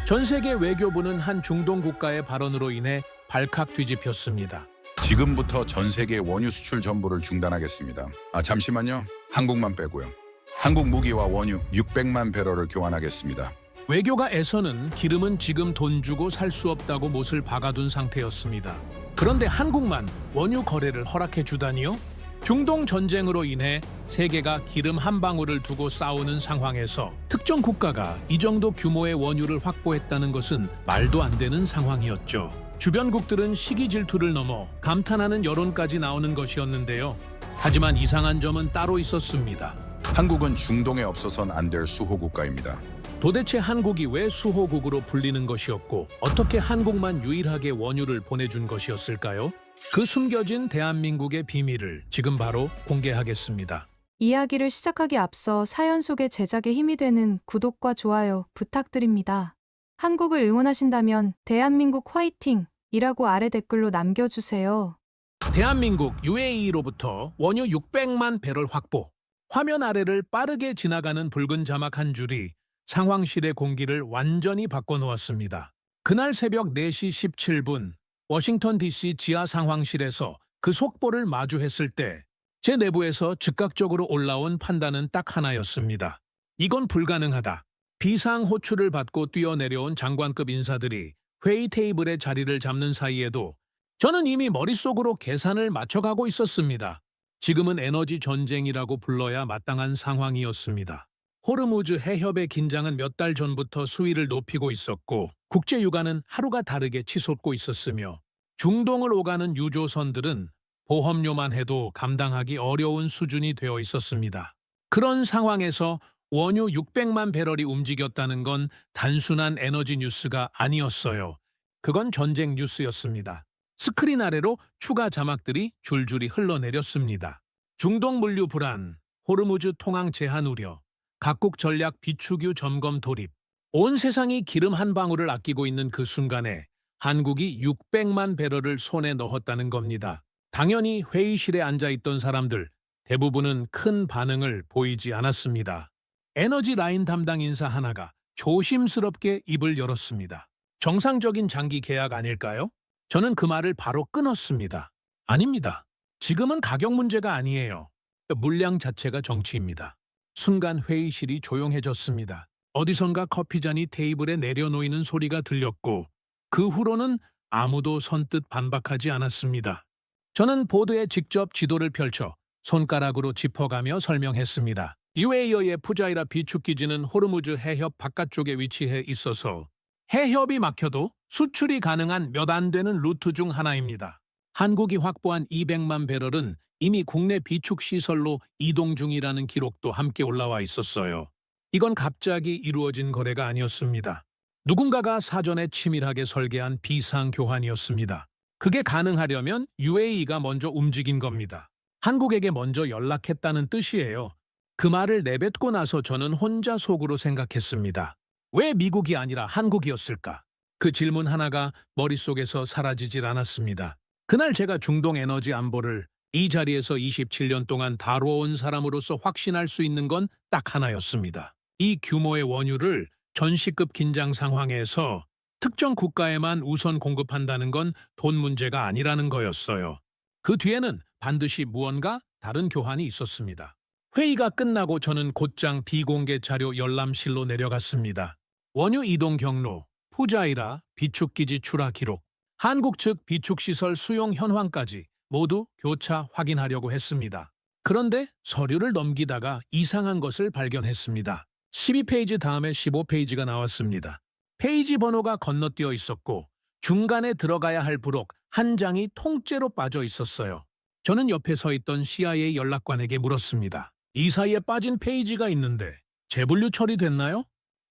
전 세계 외교부는 한 중동 국가의 발언으로 인해 발칵 뒤집혔습니다. 지금부터 전 세계 원유 수출 전부를 중단하겠습니다. 잠시만요. 한국만 빼고요. 한국 무기와 원유 600만 배럴을 교환하겠습니다. 외교가 애서는 기름은 지금 돈 주고 살 수 없다고 못을 박아둔 상태였습니다. 그런데 한국만 원유 거래를 허락해 주다니요? 중동 전쟁으로 인해 세계가 기름 한 방울을 두고 싸우는 상황에서 특정 국가가 이 정도 규모의 원유를 확보했다는 것은 말도 안 되는 상황이었죠. 주변국들은 시기 질투를 넘어 감탄하는 여론까지 나오는 것이었는데요. 하지만 이상한 점은 따로 있었습니다. 한국은 중동에 없어선 안 될 수호국가입니다. 도대체 한국이 왜 수호국으로 불리는 것이었고 어떻게 한국만 유일하게 원유를 보내준 것이었을까요? 그 숨겨진 대한민국의 비밀을 지금 바로 공개하겠습니다. 이야기를 시작하기 앞서 사연 속의 제작에 힘이 되는 구독과 좋아요 부탁드립니다. 한국을 응원하신다면 대한민국 화이팅! 이라고 아래 댓글로 남겨주세요. 대한민국 UAE로부터 원유 600만 배럴 확보. 화면 아래를 빠르게 지나가는 붉은 자막 한 줄이 상황실의 공기를 완전히 바꿔놓았습니다. 그날 새벽 4시 17분 워싱턴 DC 지하 상황실에서 그 속보를 마주했을 때 제 내부에서 즉각적으로 올라온 판단은 딱 하나였습니다. 이건 불가능하다. 비상 호출을 받고 뛰어내려온 장관급 인사들이 회의 테이블에 자리를 잡는 사이에도 저는 이미 머릿속으로 계산을 맞춰가고 있었습니다. 지금은 에너지 전쟁이라고 불러야 마땅한 상황이었습니다. 호르무즈 해협의 긴장은 몇 달 전부터 수위를 높이고 있었고 국제 유가는 하루가 다르게 치솟고 있었으며 중동을 오가는 유조선들은 보험료만 해도 감당하기 어려운 수준이 되어 있었습니다. 그런 상황에서 원유 600만 배럴이 움직였다는 건 단순한 에너지 뉴스가 아니었어요. 그건 전쟁 뉴스였습니다. 스크린 아래로 추가 자막들이 줄줄이 흘러내렸습니다. 중동 물류 불안, 호르무즈 통항 제한 우려, 각국 전략 비축유 점검 돌입. 온 세상이 기름 한 방울을 아끼고 있는 그 순간에 한국이 600만 배럴을 손에 넣었다는 겁니다. 당연히 회의실에 앉아있던 사람들 대부분은 큰 반응을 보이지 않았습니다. 에너지 라인 담당 인사 하나가 조심스럽게 입을 열었습니다. 정상적인 장기 계약 아닐까요? 저는 그 말을 바로 끊었습니다. 아닙니다. 지금은 가격 문제가 아니에요. 물량 자체가 정치입니다. 순간 회의실이 조용해졌습니다. 어디선가 커피잔이 테이블에 내려놓이는 소리가 들렸고 그 후로는 아무도 선뜻 반박하지 않았습니다. 저는 보드에 직접 지도를 펼쳐 손가락으로 짚어가며 설명했습니다. UAE의 푸자이라 비축기지는 호르무즈 해협 바깥쪽에 위치해 있어서 해협이 막혀도 수출이 가능한 몇 안 되는 루트 중 하나입니다. 한국이 확보한 200만 배럴은 이미 국내 비축 시설로 이동 중이라는 기록도 함께 올라와 있었어요. 이건 갑자기 이루어진 거래가 아니었습니다. 누군가가 사전에 치밀하게 설계한 비상 교환이었습니다. 그게 가능하려면 UAE가 먼저 움직인 겁니다. 한국에게 먼저 연락했다는 뜻이에요. 그 말을 내뱉고 나서 저는 혼자 속으로 생각했습니다. 왜 미국이 아니라 한국이었을까? 그 질문 하나가 머릿속에서 사라지질 않았습니다. 그날 제가 중동 에너지 안보를 이 자리에서 27년 동안 다뤄온 사람으로서 확신할 수 있는 건 딱 하나였습니다. 이 규모의 원유를 전시급 긴장 상황에서 특정 국가에만 우선 공급한다는 건 돈 문제가 아니라는 거였어요. 그 뒤에는 반드시 무언가 다른 교환이 있었습니다. 회의가 끝나고 저는 곧장 비공개 자료 열람실로 내려갔습니다. 원유 이동 경로, 푸자이라 비축기지 출하 기록, 한국 측 비축시설 수용 현황까지 모두 교차 확인하려고 했습니다. 그런데 서류를 넘기다가 이상한 것을 발견했습니다. 12페이지 다음에 15페이지가 나왔습니다. 페이지 번호가 건너뛰어 있었고 중간에 들어가야 할 부록 한 장이 통째로 빠져 있었어요. 저는 옆에 서 있던 CIA 연락관에게 물었습니다. 이 사이에 빠진 페이지가 있는데 재분류 처리됐나요?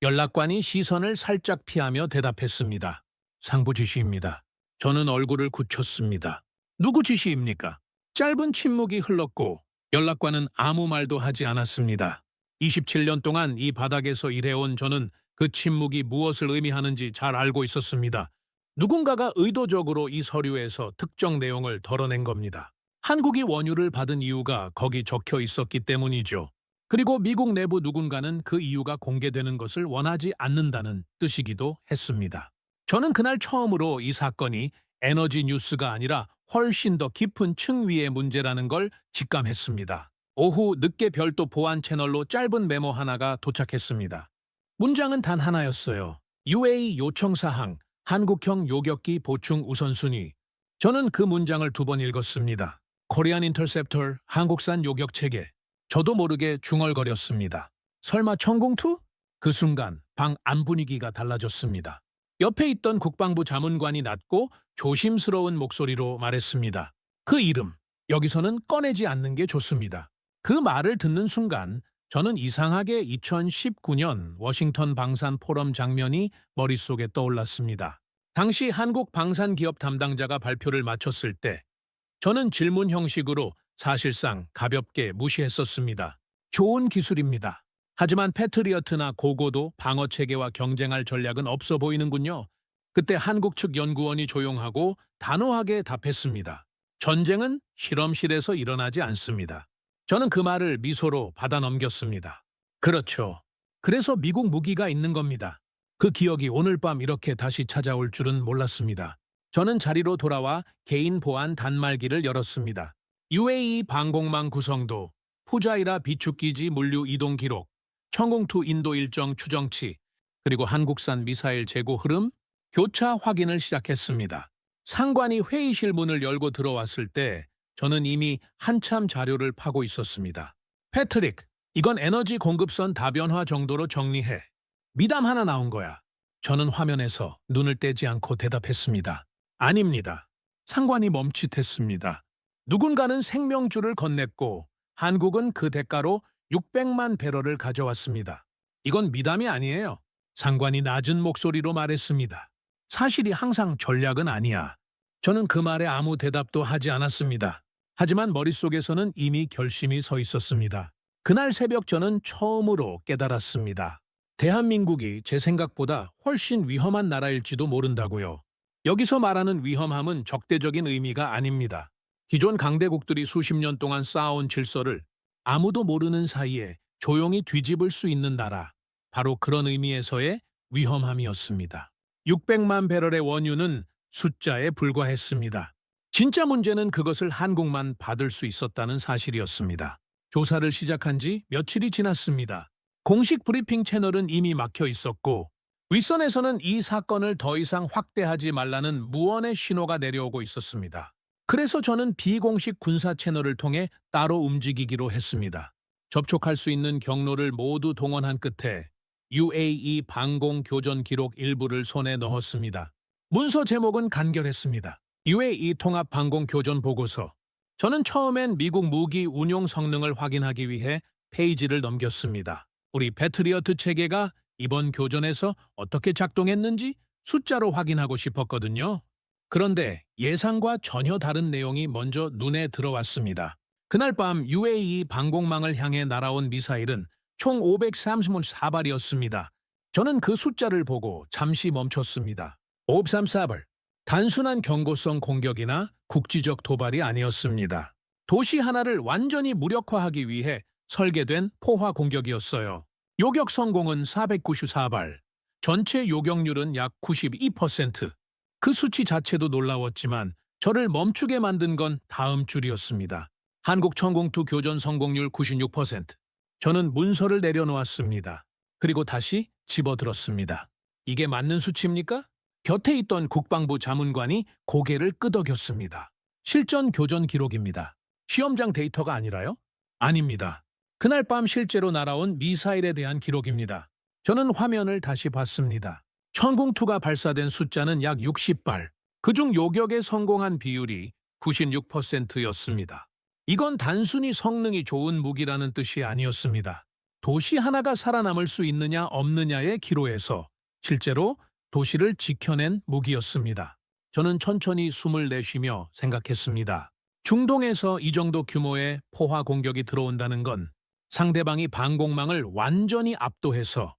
연락관이 시선을 살짝 피하며 대답했습니다. 상부 지시입니다. 저는 얼굴을 굳혔습니다. 누구 지시입니까? 짧은 침묵이 흘렀고 연락관은 아무 말도 하지 않았습니다. 27년 동안 이 바닥에서 일해온 저는 그 침묵이 무엇을 의미하는지 잘 알고 있었습니다. 누군가가 의도적으로 이 서류에서 특정 내용을 덜어낸 겁니다. 한국이 원유를 받은 이유가 거기 적혀 있었기 때문이죠. 그리고 미국 내부 누군가는 그 이유가 공개되는 것을 원하지 않는다는 뜻이기도 했습니다. 저는 그날 처음으로 이 사건이 에너지 뉴스가 아니라 훨씬 더 깊은 층 위의 문제라는 걸 직감했습니다. 오후 늦게 별도 보안 채널로 짧은 메모 하나가 도착했습니다. 문장은 단 하나였어요. UAE 요청사항, 한국형 요격기 보충 우선순위. 저는 그 문장을 2번 읽었습니다. 코리안 인터셉터, 한국산 요격체계. 저도 모르게 중얼거렸습니다. 설마 천공투? 그 순간 방 안 분위기가 달라졌습니다. 옆에 있던 국방부 자문관이 낮고 조심스러운 목소리로 말했습니다. 그 이름, 여기서는 꺼내지 않는 게 좋습니다. 그 말을 듣는 순간 저는 이상하게 2019년 워싱턴 방산 포럼 장면이 머릿속에 떠올랐습니다. 당시 한국 방산기업 담당자가 발표를 마쳤을 때 저는 질문 형식으로 사실상 가볍게 무시했었습니다. 좋은 기술입니다. 하지만 패트리어트나 고고도 방어 체계와 경쟁할 전략은 없어 보이는군요. 그때 한국 측 연구원이 조용하고 단호하게 답했습니다. 전쟁은 실험실에서 일어나지 않습니다. 저는 그 말을 미소로 받아 넘겼습니다. 그렇죠. 그래서 미국 무기가 있는 겁니다. 그 기억이 오늘 밤 이렇게 다시 찾아올 줄은 몰랐습니다. 저는 자리로 돌아와 개인 보안 단말기를 열었습니다. UAE 방공망 구성도, 푸자이라 비축기지 물류 이동 기록, 천공투 인도 일정 추정치, 그리고 한국산 미사일 재고 흐름, 교차 확인을 시작했습니다. 상관이 회의실 문을 열고 들어왔을 때 저는 이미 한참 자료를 파고 있었습니다. 패트릭, 이건 에너지 공급선 다변화 정도로 정리해. 미담 하나 나온 거야. 저는 화면에서 눈을 떼지 않고 대답했습니다. 아닙니다. 상관이 멈칫했습니다. 누군가는 생명줄을 건넸고 한국은 그 대가로 600만 배럴을 가져왔습니다. 이건 미담이 아니에요. 상관이 낮은 목소리로 말했습니다. 사실이 항상 전략은 아니야. 저는 그 말에 아무 대답도 하지 않았습니다. 하지만 머릿속에서는 이미 결심이 서 있었습니다. 그날 새벽 저는 처음으로 깨달았습니다. 대한민국이 제 생각보다 훨씬 위험한 나라일지도 모른다고요. 여기서 말하는 위험함은 적대적인 의미가 아닙니다. 기존 강대국들이 수십 년 동안 쌓아온 질서를 아무도 모르는 사이에 조용히 뒤집을 수 있는 나라. 바로 그런 의미에서의 위험함이었습니다. 600만 배럴의 원유는 숫자에 불과했습니다. 진짜 문제는 그것을 한국만 받을 수 있었다는 사실이었습니다. 조사를 시작한 지 며칠이 지났습니다. 공식 브리핑 채널은 이미 막혀 있었고 윗선에서는 이 사건을 더 이상 확대하지 말라는 무언의 신호가 내려오고 있었습니다. 그래서 저는 비공식 군사 채널을 통해 따로 움직이기로 했습니다. 접촉할 수 있는 경로를 모두 동원한 끝에 UAE 방공 교전 기록 일부를 손에 넣었습니다. 문서 제목은 간결했습니다. UAE 통합 방공 교전 보고서. 저는 처음엔 미국 무기 운용 성능을 확인하기 위해 페이지를 넘겼습니다. 우리 패트리어트 체계가 이번 교전에서 어떻게 작동했는지 숫자로 확인하고 싶었거든요. 그런데 예상과 전혀 다른 내용이 먼저 눈에 들어왔습니다. 그날 밤 UAE 방공망을 향해 날아온 미사일은 총 534발이었습니다. 저는 그 숫자를 보고 잠시 멈췄습니다. 534발. 단순한 경고성 공격이나 국지적 도발이 아니었습니다. 도시 하나를 완전히 무력화하기 위해 설계된 포화 공격이었어요. 요격 성공은 494발, 전체 요격률은 약 92%. 그 수치 자체도 놀라웠지만 저를 멈추게 만든 건 다음 줄이었습니다. 한국 천공투 교전 성공률 96%. 저는 문서를 내려놓았습니다. 그리고 다시 집어들었습니다. 이게 맞는 수치입니까? 곁에 있던 국방부 자문관이 고개를 끄덕였습니다. 실전 교전 기록입니다. 시험장 데이터가 아니라요? 아닙니다. 그날 밤 실제로 날아온 미사일에 대한 기록입니다. 저는 화면을 다시 봤습니다. 천공투가 발사된 숫자는 약 60발, 그중 요격에 성공한 비율이 96%였습니다. 이건 단순히 성능이 좋은 무기라는 뜻이 아니었습니다. 도시 하나가 살아남을 수 있느냐 없느냐의 기로에서 실제로 도시를 지켜낸 무기였습니다. 저는 천천히 숨을 내쉬며 생각했습니다. 중동에서 이 정도 규모의 포화 공격이 들어온다는 건 상대방이 방공망을 완전히 압도해서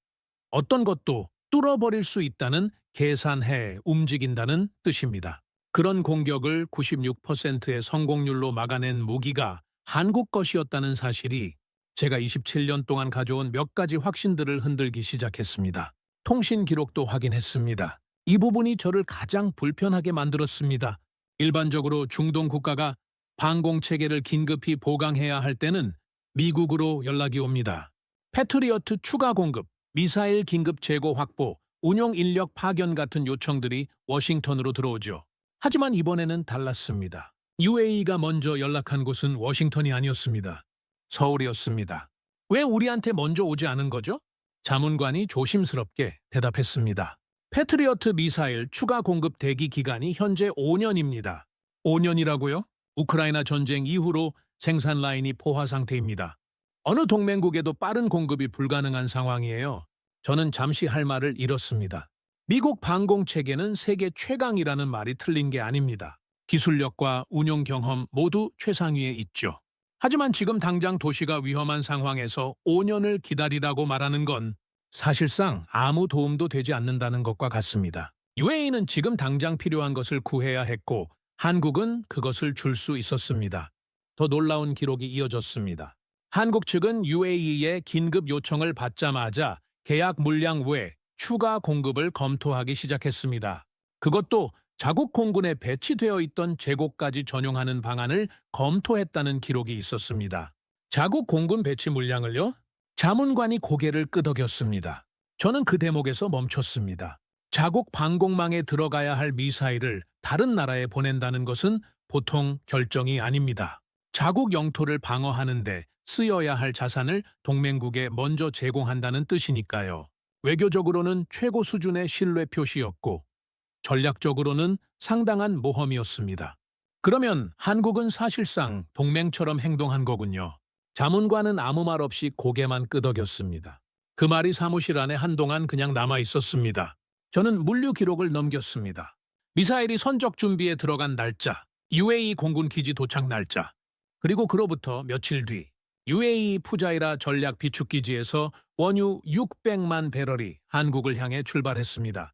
어떤 것도 뚫어버릴 수 있다는 계산해 움직인다는 뜻입니다. 그런 공격을 96%의 성공률로 막아낸 무기가 한국 것이었다는 사실이 제가 27년 동안 가져온 몇 가지 확신들을 흔들기 시작했습니다. 통신 기록도 확인했습니다. 이 부분이 저를 가장 불편하게 만들었습니다. 일반적으로 중동 국가가 방공 체계를 긴급히 보강해야 할 때는 미국으로 연락이 옵니다. 패트리어트 추가 공급, 미사일 긴급 재고 확보, 운용 인력 파견 같은 요청들이 워싱턴으로 들어오죠. 하지만 이번에는 달랐습니다. UAE가 먼저 연락한 곳은 워싱턴이 아니었습니다. 서울이었습니다. 왜 우리한테 먼저 오지 않은 거죠? 자문관이 조심스럽게 대답했습니다. 패트리어트 미사일 추가 공급 대기 기간이 현재 5년입니다. 5년이라고요? 우크라이나 전쟁 이후로 생산 라인이 포화 상태입니다. 어느 동맹국에도 빠른 공급이 불가능한 상황이에요. 저는 잠시 할 말을 잃었습니다. 미국 방공 체계는 세계 최강이라는 말이 틀린 게 아닙니다. 기술력과 운용 경험 모두 최상위에 있죠. 하지만 지금 당장 도시가 위험한 상황에서 5년을 기다리라고 말하는 건 사실상 아무 도움도 되지 않는다는 것과 같습니다. UAE는 지금 당장 필요한 것을 구해야 했고 한국은 그것을 줄 수 있었습니다. 더 놀라운 기록이 이어졌습니다. 한국 측은 UAE의 긴급 요청을 받자마자 계약 물량 외 추가 공급을 검토하기 시작했습니다. 그것도 자국 공군에 배치되어 있던 재고까지 전용하는 방안을 검토했다는 기록이 있었습니다. 자국 공군 배치 물량을요? 자문관이 고개를 끄덕였습니다. 저는 그 대목에서 멈췄습니다. 자국 방공망에 들어가야 할 미사일을 다른 나라에 보낸다는 것은 보통 결정이 아닙니다. 자국 영토를 방어하는데 쓰여야 할 자산을 동맹국에 먼저 제공한다는 뜻이니까요. 외교적으로는 최고 수준의 신뢰 표시였고 전략적으로는 상당한 모험이었습니다. 그러면 한국은 사실상 동맹처럼 행동한 거군요. 자문관은 아무 말 없이 고개만 끄덕였습니다. 그 말이 사무실 안에 한동안 그냥 남아 있었습니다. 저는 물류 기록을 넘겼습니다. 미사일이 선적 준비에 들어간 날짜, UAE 공군 기지 도착 날짜, 그리고 그로부터 며칠 뒤 UAE 푸자이라 전략 비축기지에서 원유 600만 배럴이 한국을 향해 출발했습니다.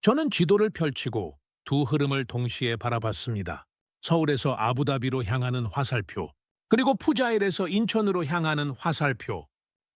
저는 지도를 펼치고 두 흐름을 동시에 바라봤습니다. 서울에서 아부다비로 향하는 화살표, 그리고 푸자일에서 인천으로 향하는 화살표.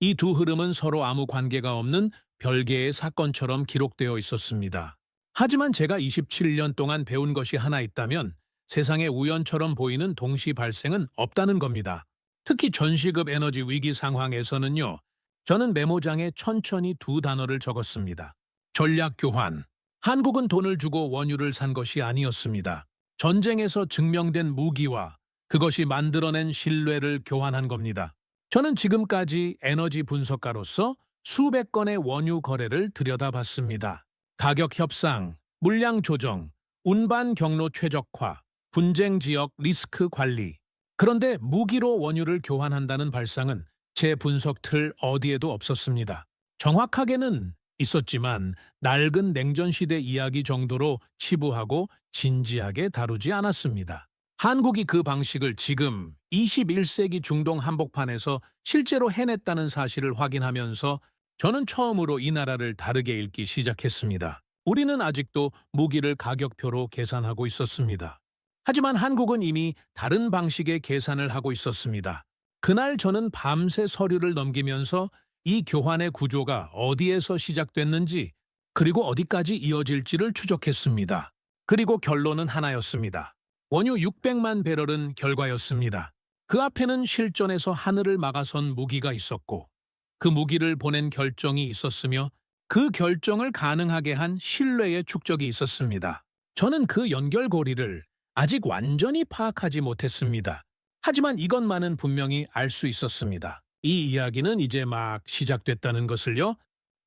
이 두 흐름은 서로 아무 관계가 없는 별개의 사건처럼 기록되어 있었습니다. 하지만 제가 27년 동안 배운 것이 하나 있다면 세상에 우연처럼 보이는 동시 발생은 없다는 겁니다. 특히 전시급 에너지 위기 상황에서는요. 저는 메모장에 천천히 두 단어를 적었습니다. 전략 교환. 한국은 돈을 주고 원유를 산 것이 아니었습니다. 전쟁에서 증명된 무기와 그것이 만들어낸 신뢰를 교환한 겁니다. 저는 지금까지 에너지 분석가로서 수백 건의 원유 거래를 들여다봤습니다. 가격 협상, 물량 조정, 운반 경로 최적화, 분쟁 지역 리스크 관리. 그런데 무기로 원유를 교환한다는 발상은 제 분석 틀 어디에도 없었습니다. 정확하게는 있었지만 낡은 냉전시대 이야기 정도로 치부하고 진지하게 다루지 않았습니다. 한국이 그 방식을 지금 21세기 중동 한복판에서 실제로 해냈다는 사실을 확인하면서 저는 처음으로 이 나라를 다르게 읽기 시작했습니다. 우리는 아직도 무기를 가격표로 계산하고 있었습니다. 하지만 한국은 이미 다른 방식의 계산을 하고 있었습니다. 그날 저는 밤새 서류를 넘기면서 이 교환의 구조가 어디에서 시작됐는지 그리고 어디까지 이어질지를 추적했습니다. 그리고 결론은 하나였습니다. 원유 600만 배럴은 결과였습니다. 그 앞에는 실전에서 하늘을 막아선 무기가 있었고 그 무기를 보낸 결정이 있었으며 그 결정을 가능하게 한 신뢰의 축적이 있었습니다. 저는 그 연결고리를 아직 완전히 파악하지 못했습니다. 하지만 이것만은 분명히 알 수 있었습니다. 이 이야기는 이제 막 시작됐다는 것을요.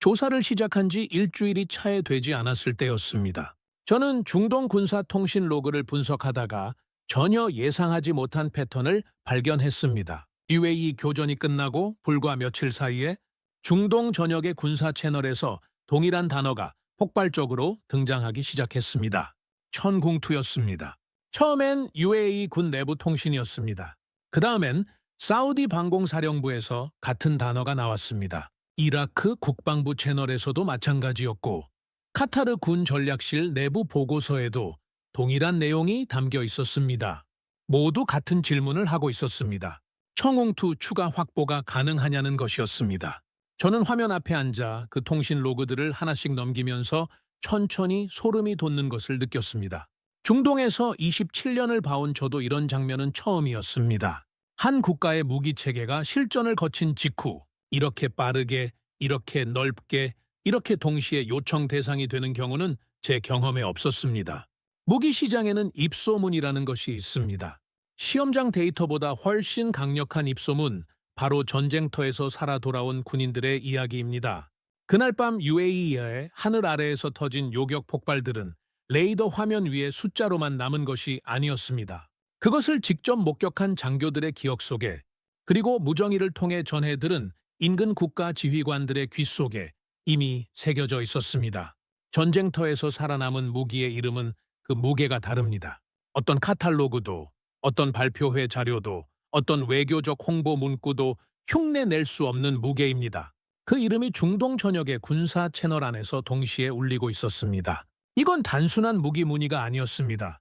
조사를 시작한 지 일주일이 차에 되지 않았을 때였습니다. 저는 중동 군사 통신 로그를 분석하다가 전혀 예상하지 못한 패턴을 발견했습니다. UAE 교전이 끝나고 불과 며칠 사이에 중동 전역의 군사 채널에서 동일한 단어가 폭발적으로 등장하기 시작했습니다. 천궁투였습니다. 처음엔 UAE 군 내부 통신이었습니다. 그 다음엔 사우디 방공사령부에서 같은 단어가 나왔습니다. 이라크 국방부 채널에서도 마찬가지였고 카타르 군 전략실 내부 보고서에도 동일한 내용이 담겨 있었습니다. 모두 같은 질문을 하고 있었습니다. 청웅투 추가 확보가 가능하냐는 것이었습니다. 저는 화면 앞에 앉아 그 통신 로그들을 하나씩 넘기면서 천천히 소름이 돋는 것을 느꼈습니다. 중동에서 27년을 봐온 저도 이런 장면은 처음이었습니다. 한 국가의 무기 체계가 실전을 거친 직후 이렇게 빠르게, 이렇게 넓게, 이렇게 동시에 요청 대상이 되는 경우는 제 경험에 없었습니다. 무기 시장에는 입소문이라는 것이 있습니다. 시험장 데이터보다 훨씬 강력한 입소문, 바로 전쟁터에서 살아 돌아온 군인들의 이야기입니다. 그날 밤 UAE의 하늘 아래에서 터진 요격 폭발들은 레이더 화면 위에 숫자로만 남은 것이 아니었습니다. 그것을 직접 목격한 장교들의 기억 속에, 그리고 무정의를 통해 전해들은 인근 국가 지휘관들의 귀 속에 이미 새겨져 있었습니다. 전쟁터에서 살아남은 무기의 이름은 그 무게가 다릅니다. 어떤 카탈로그도, 어떤 발표회 자료도, 어떤 외교적 홍보 문구도 흉내낼 수 없는 무게입니다. 그 이름이 중동 전역의 군사 채널 안에서 동시에 울리고 있었습니다. 이건 단순한 무기 문의가 아니었습니다.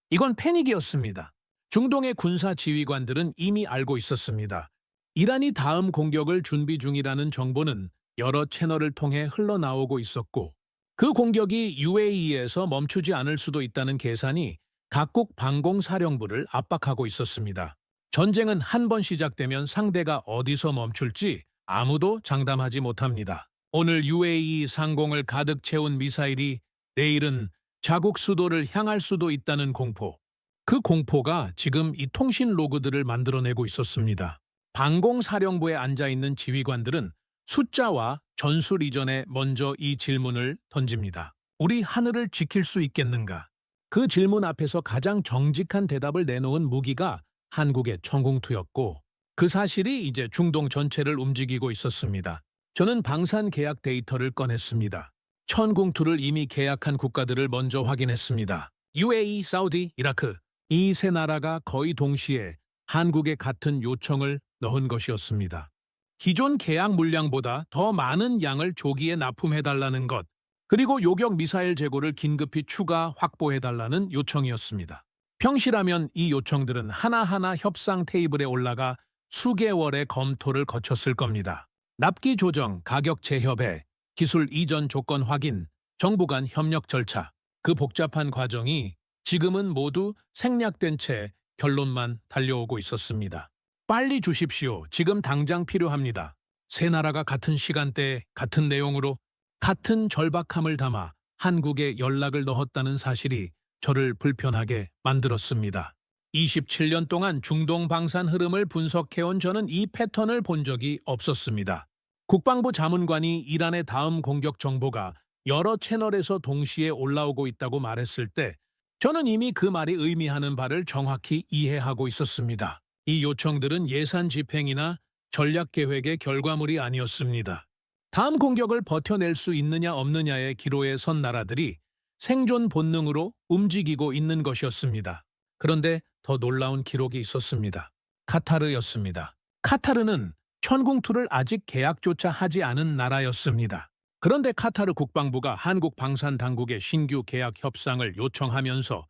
이건 패닉이었습니다. 중동의 군사 지휘관들은 이미 알고 있었습니다. 이란이 다음 공격을 준비 중이라는 정보는 여러 채널을 통해 흘러나오고 있었고, 그 공격이 UAE에서 멈추지 않을 수도 있다는 계산이 각국 방공사령부를 압박하고 있었습니다. 전쟁은 한 번 시작되면 상대가 어디서 멈출지 아무도 장담하지 못합니다. 오늘 UAE 상공을 가득 채운 미사일이 내일은 자국 수도를 향할 수도 있다는 공포. 그 공포가 지금 이 통신 로그들을 만들어내고 있었습니다. 방공사령부에 앉아있는 지휘관들은 숫자와 전술 이전에 먼저 이 질문을 던집니다. 우리 하늘을 지킬 수 있겠는가? 그 질문 앞에서 가장 정직한 대답을 내놓은 무기가 한국의 청궁투였고, 그 사실이 이제 중동 전체를 움직이고 있었습니다. 저는 방산 계약 데이터를 꺼냈습니다. 천궁투를 이미 계약한 국가들을 먼저 확인했습니다. UAE, 사우디, 이라크, 이 세 나라가 거의 동시에 한국에 같은 요청을 넣은 것이었습니다. 기존 계약 물량보다 더 많은 양을 조기에 납품해달라는 것, 그리고 요격 미사일 재고를 긴급히 추가 확보해달라는 요청이었습니다. 평시라면 이 요청들은 하나하나 협상 테이블에 올라가 수개월의 검토를 거쳤을 겁니다. 납기 조정, 가격 재협의, 기술 이전 조건 확인, 정부 간 협력 절차, 그 복잡한 과정이 지금은 모두 생략된 채 결론만 달려오고 있었습니다. 빨리 주십시오. 지금 당장 필요합니다. 세 나라가 같은 시간대에 같은 내용으로 같은 절박함을 담아 한국에 연락을 넣었다는 사실이 저를 불편하게 만들었습니다. 27년 동안 중동 방산 흐름을 분석해온 저는 이 패턴을 본 적이 없었습니다. 국방부 자문관이 이란의 다음 공격 정보가 여러 채널에서 동시에 올라오고 있다고 말했을 때 저는 이미 그 말이 의미하는 바를 정확히 이해하고 있었습니다. 이 요청들은 예산 집행이나 전략 계획의 결과물이 아니었습니다. 다음 공격을 버텨낼 수 있느냐 없느냐의 기로에 선 나라들이 생존 본능으로 움직이고 있는 것이었습니다. 그런데 더 놀라운 기록이 있었습니다. 카타르였습니다. 카타르는 천궁투를 아직 계약조차 하지 않은 나라였습니다. 그런데 카타르 국방부가 한국 방산당국의 신규 계약 협상을 요청하면서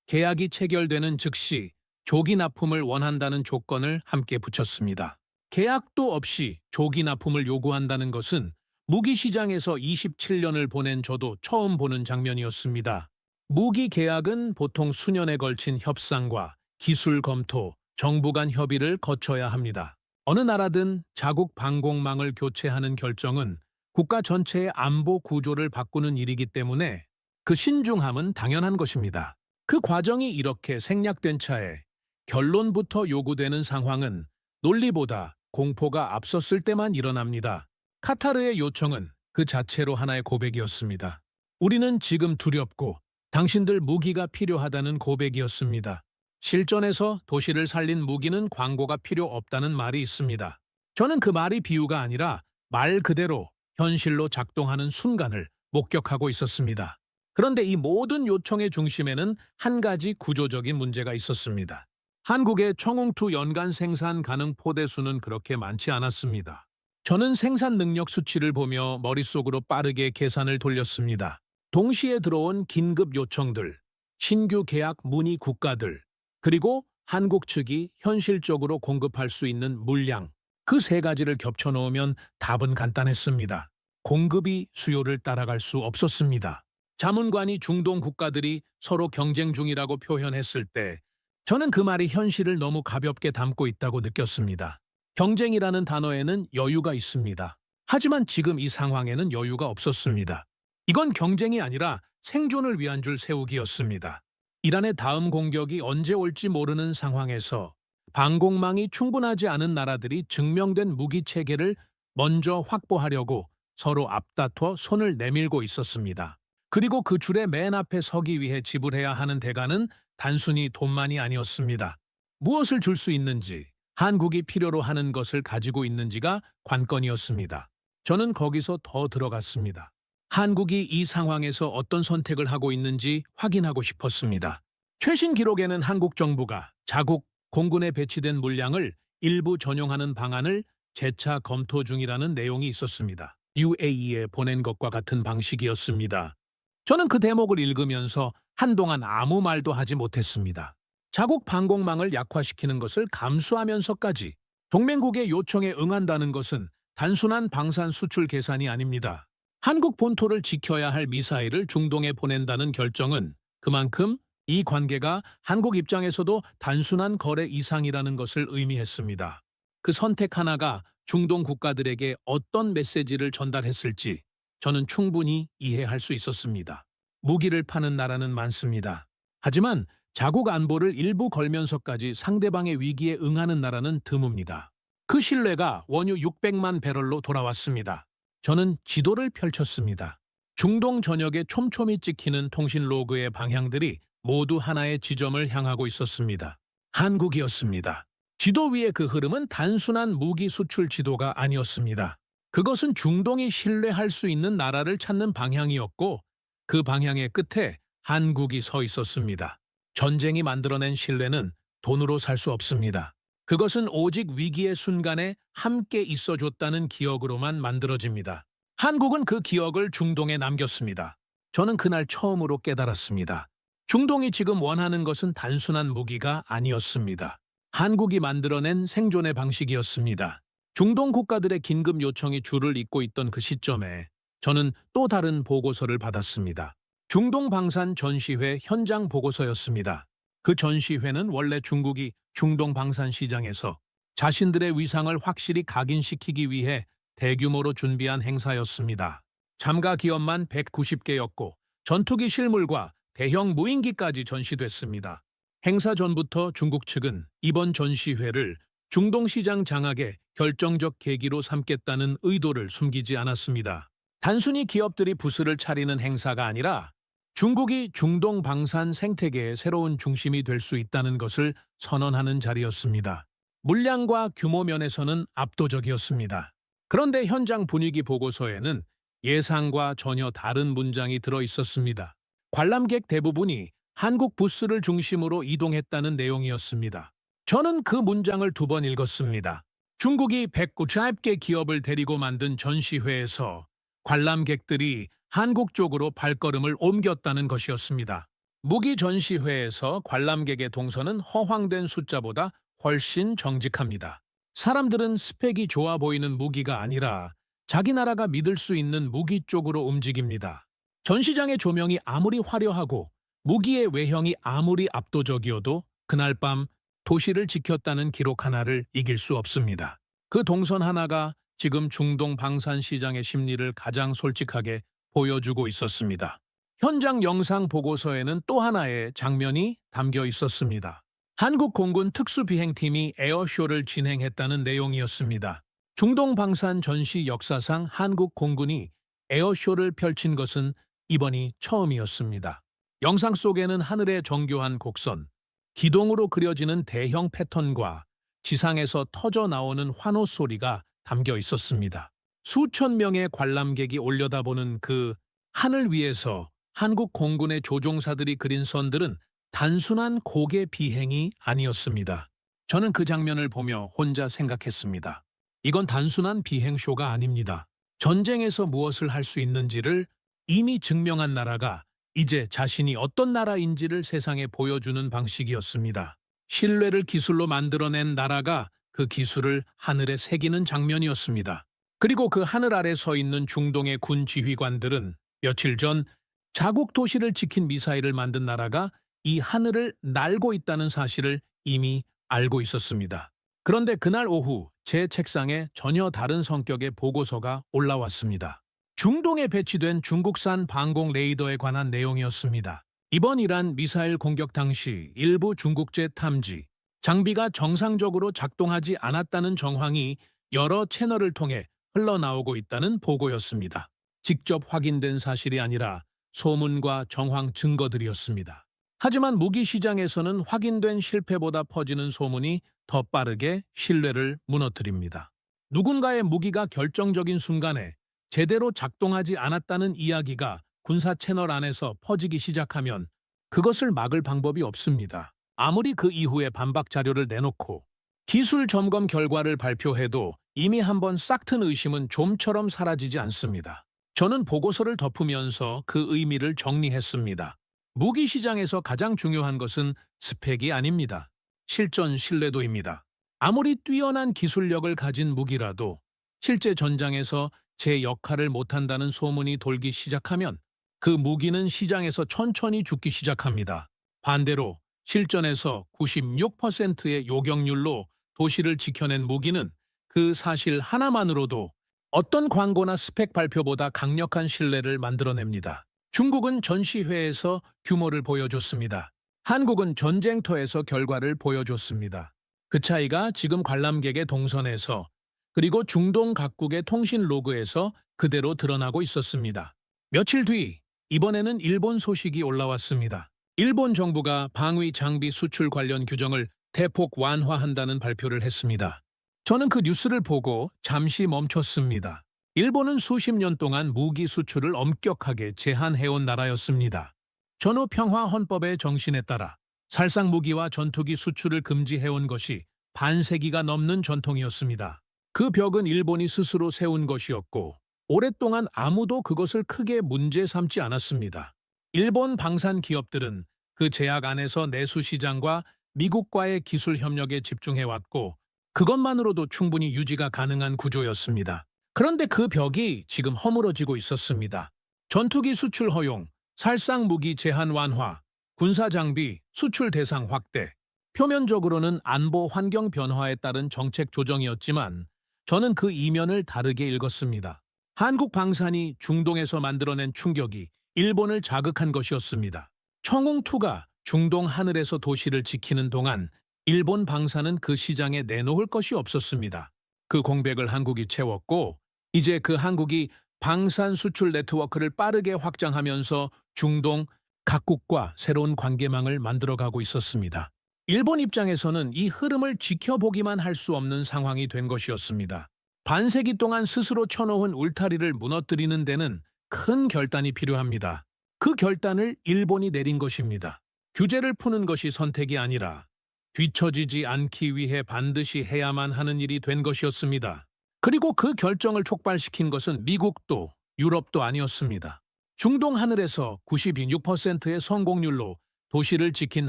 계약이 체결되는 즉시 조기 납품을 원한다는 조건을 함께 붙였습니다. 계약도 없이 조기 납품을 요구한다는 것은 무기 시장에서 27년을 보낸 저도 처음 보는 장면이었습니다. 무기 계약은 보통 수년에 걸친 협상과 기술 검토, 정부 간 협의를 거쳐야 합니다. 어느 나라든 자국 방공망을 교체하는 결정은 국가 전체의 안보 구조를 바꾸는 일이기 때문에 그 신중함은 당연한 것입니다. 그 과정이 이렇게 생략된 차에 결론부터 요구되는 상황은 논리보다 공포가 앞섰을 때만 일어납니다. 카타르의 요청은 그 자체로 하나의 고백이었습니다. 우리는 지금 두렵고 당신들 무기가 필요하다는 고백이었습니다. 실전에서 도시를 살린 무기는 광고가 필요 없다는 말이 있습니다. 저는 그 말이 비유가 아니라 말 그대로 현실로 작동하는 순간을 목격하고 있었습니다. 그런데 이 모든 요청의 중심에는 한 가지 구조적인 문제가 있었습니다. 한국의 청웅투 연간 생산 가능 포대 수는 그렇게 많지 않았습니다. 저는 생산 능력 수치를 보며 머릿속으로 빠르게 계산을 돌렸습니다. 동시에 들어온 긴급 요청들, 신규 계약 문의 국가들, 그리고 한국 측이 현실적으로 공급할 수 있는 물량, 그 세 가지를 겹쳐 놓으면 답은 간단했습니다. 공급이 수요를 따라갈 수 없었습니다. 자문관이 중동 국가들이 서로 경쟁 중이라고 표현했을 때 저는 그 말이 현실을 너무 가볍게 담고 있다고 느꼈습니다. 경쟁이라는 단어에는 여유가 있습니다. 하지만 지금 이 상황에는 여유가 없었습니다. 이건 경쟁이 아니라 생존을 위한 줄 세우기였습니다. 이란의 다음 공격이 언제 올지 모르는 상황에서 방공망이 충분하지 않은 나라들이 증명된 무기 체계를 먼저 확보하려고 서로 앞다퉈 손을 내밀고 있었습니다. 그리고 그 줄의 맨 앞에 서기 위해 지불해야 하는 대가는 단순히 돈만이 아니었습니다. 무엇을 줄 수 있는지, 한국이 필요로 하는 것을 가지고 있는지가 관건이었습니다. 저는 거기서 더 들어갔습니다. 한국이 이 상황에서 어떤 선택을 하고 있는지 확인하고 싶었습니다. 최신 기록에는 한국 정부가 자국 공군에 배치된 물량을 일부 전용하는 방안을 재차 검토 중이라는 내용이 있었습니다. UAE에 보낸 것과 같은 방식이었습니다. 저는 그 대목을 읽으면서 한동안 아무 말도 하지 못했습니다. 자국 방공망을 약화시키는 것을 감수하면서까지 동맹국의 요청에 응한다는 것은 단순한 방산 수출 계산이 아닙니다. 한국 본토를 지켜야 할 미사일을 중동에 보낸다는 결정은 그만큼 이 관계가 한국 입장에서도 단순한 거래 이상이라는 것을 의미했습니다. 그 선택 하나가 중동 국가들에게 어떤 메시지를 전달했을지 저는 충분히 이해할 수 있었습니다. 무기를 파는 나라는 많습니다. 하지만 자국 안보를 일부 걸면서까지 상대방의 위기에 응하는 나라는 드뭅니다. 그 신뢰가 원유 600만 배럴로 돌아왔습니다. 저는 지도를 펼쳤습니다. 중동 전역에 촘촘히 찍히는 통신 로그의 방향들이 모두 하나의 지점을 향하고 있었습니다. 한국이었습니다. 지도 위의 그 흐름은 단순한 무기 수출 지도가 아니었습니다. 그것은 중동이 신뢰할 수 있는 나라를 찾는 방향이었고 그 방향의 끝에 한국이 서 있었습니다. 전쟁이 만들어낸 신뢰는 돈으로 살 수 없습니다. 그것은 오직 위기의 순간에 함께 있어줬다는 기억으로만 만들어집니다. 한국은 그 기억을 중동에 남겼습니다. 저는 그날 처음으로 깨달았습니다. 중동이 지금 원하는 것은 단순한 무기가 아니었습니다. 한국이 만들어낸 생존의 방식이었습니다. 중동 국가들의 긴급 요청이 줄을 잇고 있던 그 시점에 저는 또 다른 보고서를 받았습니다. 중동 방산 전시회 현장 보고서였습니다. 그 전시회는 원래 중국이 중동 방산 시장에서 자신들의 위상을 확실히 각인시키기 위해 대규모로 준비한 행사였습니다. 참가 기업만 190개였고 전투기 실물과 대형 무인기까지 전시됐습니다. 행사 전부터 중국 측은 이번 전시회를 중동 시장 장악의 결정적 계기로 삼겠다는 의도를 숨기지 않았습니다. 단순히 기업들이 부스를 차리는 행사가 아니라 중국이 중동 방산 생태계의 새로운 중심이 될 수 있다는 것을 선언하는 자리였습니다. 물량과 규모 면에서는 압도적이었습니다. 그런데 현장 분위기 보고서에는 예상과 전혀 다른 문장이 들어 있었습니다. 관람객 대부분이 한국 부스를 중심으로 이동했다는 내용이었습니다. 저는 그 문장을 2번 읽었습니다. 중국이 190개 기업을 데리고 만든 전시회에서 관람객들이 한국 쪽으로 발걸음을 옮겼다는 것이었습니다. 무기 전시회에서 관람객의 동선은 허황된 숫자보다 훨씬 정직합니다. 사람들은 스펙이 좋아 보이는 무기가 아니라 자기 나라가 믿을 수 있는 무기 쪽으로 움직입니다. 전시장의 조명이 아무리 화려하고 무기의 외형이 아무리 압도적이어도 그날 밤 도시를 지켰다는 기록 하나를 이길 수 없습니다. 그 동선 하나가 지금 중동 방산 시장의 심리를 가장 솔직하게 보여주고 있었습니다. 현장 영상 보고서에는 또 하나의 장면이 담겨 있었습니다. 한국 공군 특수비행팀이 에어쇼를 진행했다는 내용이었습니다. 중동 방산 전시 역사상 한국 공군이 에어쇼를 펼친 것은 이번이 처음이었습니다. 영상 속에는 하늘의 정교한 곡선, 기동으로 그려지는 대형 패턴과 지상에서 터져 나오는 환호 소리가 담겨 있었습니다. 수천 명의 관람객이 올려다보는 그 하늘 위에서 한국 공군의 조종사들이 그린 선들은 단순한 고개 비행이 아니었습니다. 저는 그 장면을 보며 혼자 생각했습니다. 이건 단순한 비행쇼가 아닙니다. 전쟁에서 무엇을 할 수 있는지를 이미 증명한 나라가 이제 자신이 어떤 나라인지를 세상에 보여주는 방식이었습니다. 신뢰를 기술로 만들어낸 나라가 그 기술을 하늘에 새기는 장면이었습니다. 그리고 그 하늘 아래 서 있는 중동의 군 지휘관들은 며칠 전 자국 도시를 지킨 미사일을 만든 나라가 이 하늘을 날고 있다는 사실을 이미 알고 있었습니다. 그런데 그날 오후 제 책상에 전혀 다른 성격의 보고서가 올라왔습니다. 중동에 배치된 중국산 방공 레이더에 관한 내용이었습니다. 이번 이란 미사일 공격 당시 일부 중국제 탐지, 장비가 정상적으로 작동하지 않았다는 정황이 여러 채널을 통해 흘러나오고 있다는 보고였습니다. 직접 확인된 사실이 아니라 소문과 정황 증거들이었습니다. 하지만 무기 시장에서는 확인된 실패보다 퍼지는 소문이 더 빠르게 신뢰를 무너뜨립니다. 누군가의 무기가 결정적인 순간에 제대로 작동하지 않았다는 이야기가 군사 채널 안에서 퍼지기 시작하면 그것을 막을 방법이 없습니다. 아무리 그 이후에 반박 자료를 내놓고 기술 점검 결과를 발표해도 이미 한번 싹튼 의심은 좀처럼 사라지지 않습니다. 저는 보고서를 덮으면서 그 의미를 정리했습니다. 무기 시장에서 가장 중요한 것은 스펙이 아닙니다. 실전 신뢰도입니다. 아무리 뛰어난 기술력을 가진 무기라도 실제 전장에서 제 역할을 못한다는 소문이 돌기 시작하면 그 무기는 시장에서 천천히 죽기 시작합니다. 반대로 실전에서 96%의 요격률로 도시를 지켜낸 무기는 그 사실 하나만으로도 어떤 광고나 스펙 발표보다 강력한 신뢰를 만들어냅니다. 중국은 전시회에서 규모를 보여줬습니다. 한국은 전쟁터에서 결과를 보여줬습니다. 그 차이가 지금 관람객의 동선에서 그리고 중동 각국의 통신 로그에서 그대로 드러나고 있었습니다. 며칠 뒤 이번에는 일본 소식이 올라왔습니다. 일본 정부가 방위 장비 수출 관련 규정을 대폭 완화한다는 발표를 했습니다. 저는 그 뉴스를 보고 잠시 멈췄습니다. 일본은 수십 년 동안 무기 수출을 엄격하게 제한해온 나라였습니다. 전후 평화 헌법의 정신에 따라 살상 무기와 전투기 수출을 금지해온 것이 반세기가 넘는 전통이었습니다. 그 벽은 일본이 스스로 세운 것이었고 오랫동안 아무도 그것을 크게 문제 삼지 않았습니다. 일본 방산 기업들은 그 제약 안에서 내수 시장과 미국과의 기술 협력에 집중해왔고 그것만으로도 충분히 유지가 가능한 구조였습니다. 그런데 그 벽이 지금 허물어지고 있었습니다. 전투기 수출 허용, 살상 무기 제한 완화, 군사 장비 수출 대상 확대, 표면적으로는 안보 환경 변화에 따른 정책 조정이었지만 저는 그 이면을 다르게 읽었습니다. 한국 방산이 중동에서 만들어낸 충격이 일본을 자극한 것이었습니다. 청웅2가 중동 하늘에서 도시를 지키는 동안 일본 방산은 그 시장에 내놓을 것이 없었습니다. 그 공백을 한국이 채웠고 이제 그 한국이 방산 수출 네트워크를 빠르게 확장하면서 중동 각국과 새로운 관계망을 만들어가고 있었습니다. 일본 입장에서는 이 흐름을 지켜보기만 할 수 없는 상황이 된 것이었습니다. 반세기 동안 스스로 쳐놓은 울타리를 무너뜨리는 데는 큰 결단이 필요합니다. 그 결단을 일본이 내린 것입니다. 규제를 푸는 것이 선택이 아니라 뒤처지지 않기 위해 반드시 해야만 하는 일이 된 것이었습니다. 그리고 그 결정을 촉발시킨 것은 미국도 유럽도 아니었습니다. 중동 하늘에서 96%의 성공률로 도시를 지킨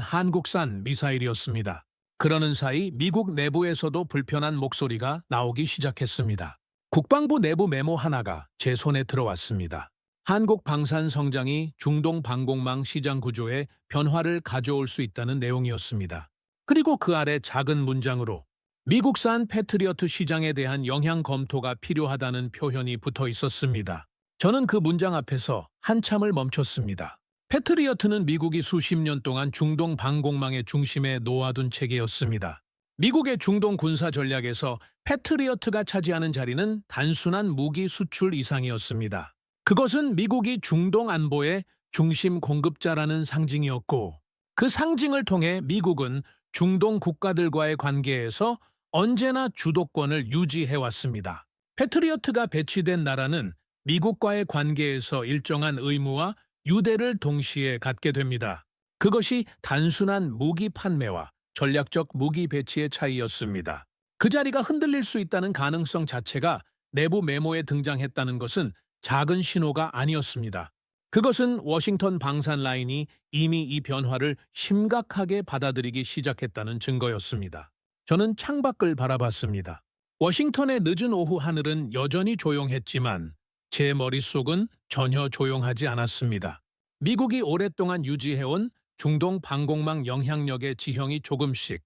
한국산 미사일이었습니다. 그러는 사이 미국 내부에서도 불편한 목소리가 나오기 시작했습니다. 국방부 내부 메모 하나가 제 손에 들어왔습니다. 한국 방산 성장이 중동 방공망 시장 구조에 변화를 가져올 수 있다는 내용이었습니다. 그리고 그 아래 작은 문장으로 미국산 패트리어트 시장에 대한 영향 검토가 필요하다는 표현이 붙어 있었습니다. 저는 그 문장 앞에서 한참을 멈췄습니다. 패트리어트는 미국이 수십 년 동안 중동 방공망의 중심에 놓아둔 체계였습니다. 미국의 중동 군사 전략에서 패트리어트가 차지하는 자리는 단순한 무기 수출 이상이었습니다. 그것은 미국이 중동 안보의 중심 공급자라는 상징이었고 그 상징을 통해 미국은 중동 국가들과의 관계에서 언제나 주도권을 유지해왔습니다. 패트리어트가 배치된 나라는 미국과의 관계에서 일정한 의무와 유대를 동시에 갖게 됩니다. 그것이 단순한 무기 판매와 전략적 무기 배치의 차이였습니다. 그 자리가 흔들릴 수 있다는 가능성 자체가 내부 메모에 등장했다는 것은 작은 신호가 아니었습니다. 그것은 워싱턴 방산 라인이 이미 이 변화를 심각하게 받아들이기 시작했다는 증거였습니다. 저는 창밖을 바라봤습니다. 워싱턴의 늦은 오후 하늘은 여전히 조용했지만 제 머릿속은 전혀 조용하지 않았습니다. 미국이 오랫동안 유지해온 중동 방공망 영향력의 지형이 조금씩,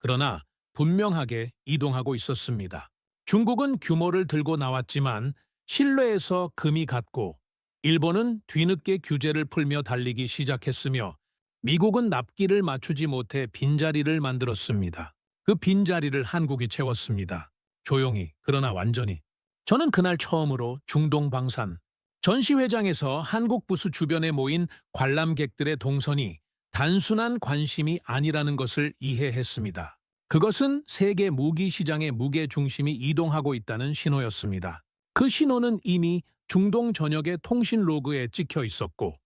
그러나 분명하게 이동하고 있었습니다. 중국은 규모를 들고 나왔지만 신뢰에서 금이 갔고, 일본은 뒤늦게 규제를 풀며 달리기 시작했으며, 미국은 납기를 맞추지 못해 빈자리를 만들었습니다. 그 빈자리를 한국이 채웠습니다. 조용히, 그러나 완전히. 저는 그날 처음으로 중동 방산 전시회장에서 한국 부수 주변에 모인 관람객들의 동선이 단순한 관심이 아니라는 것을 이해했습니다. 그것은 세계 무기 시장의 무게 중심이 이동하고 있다는 신호였습니다. 그 신호는 이미 중동 전역의 통신 로그에 찍혀 있었고,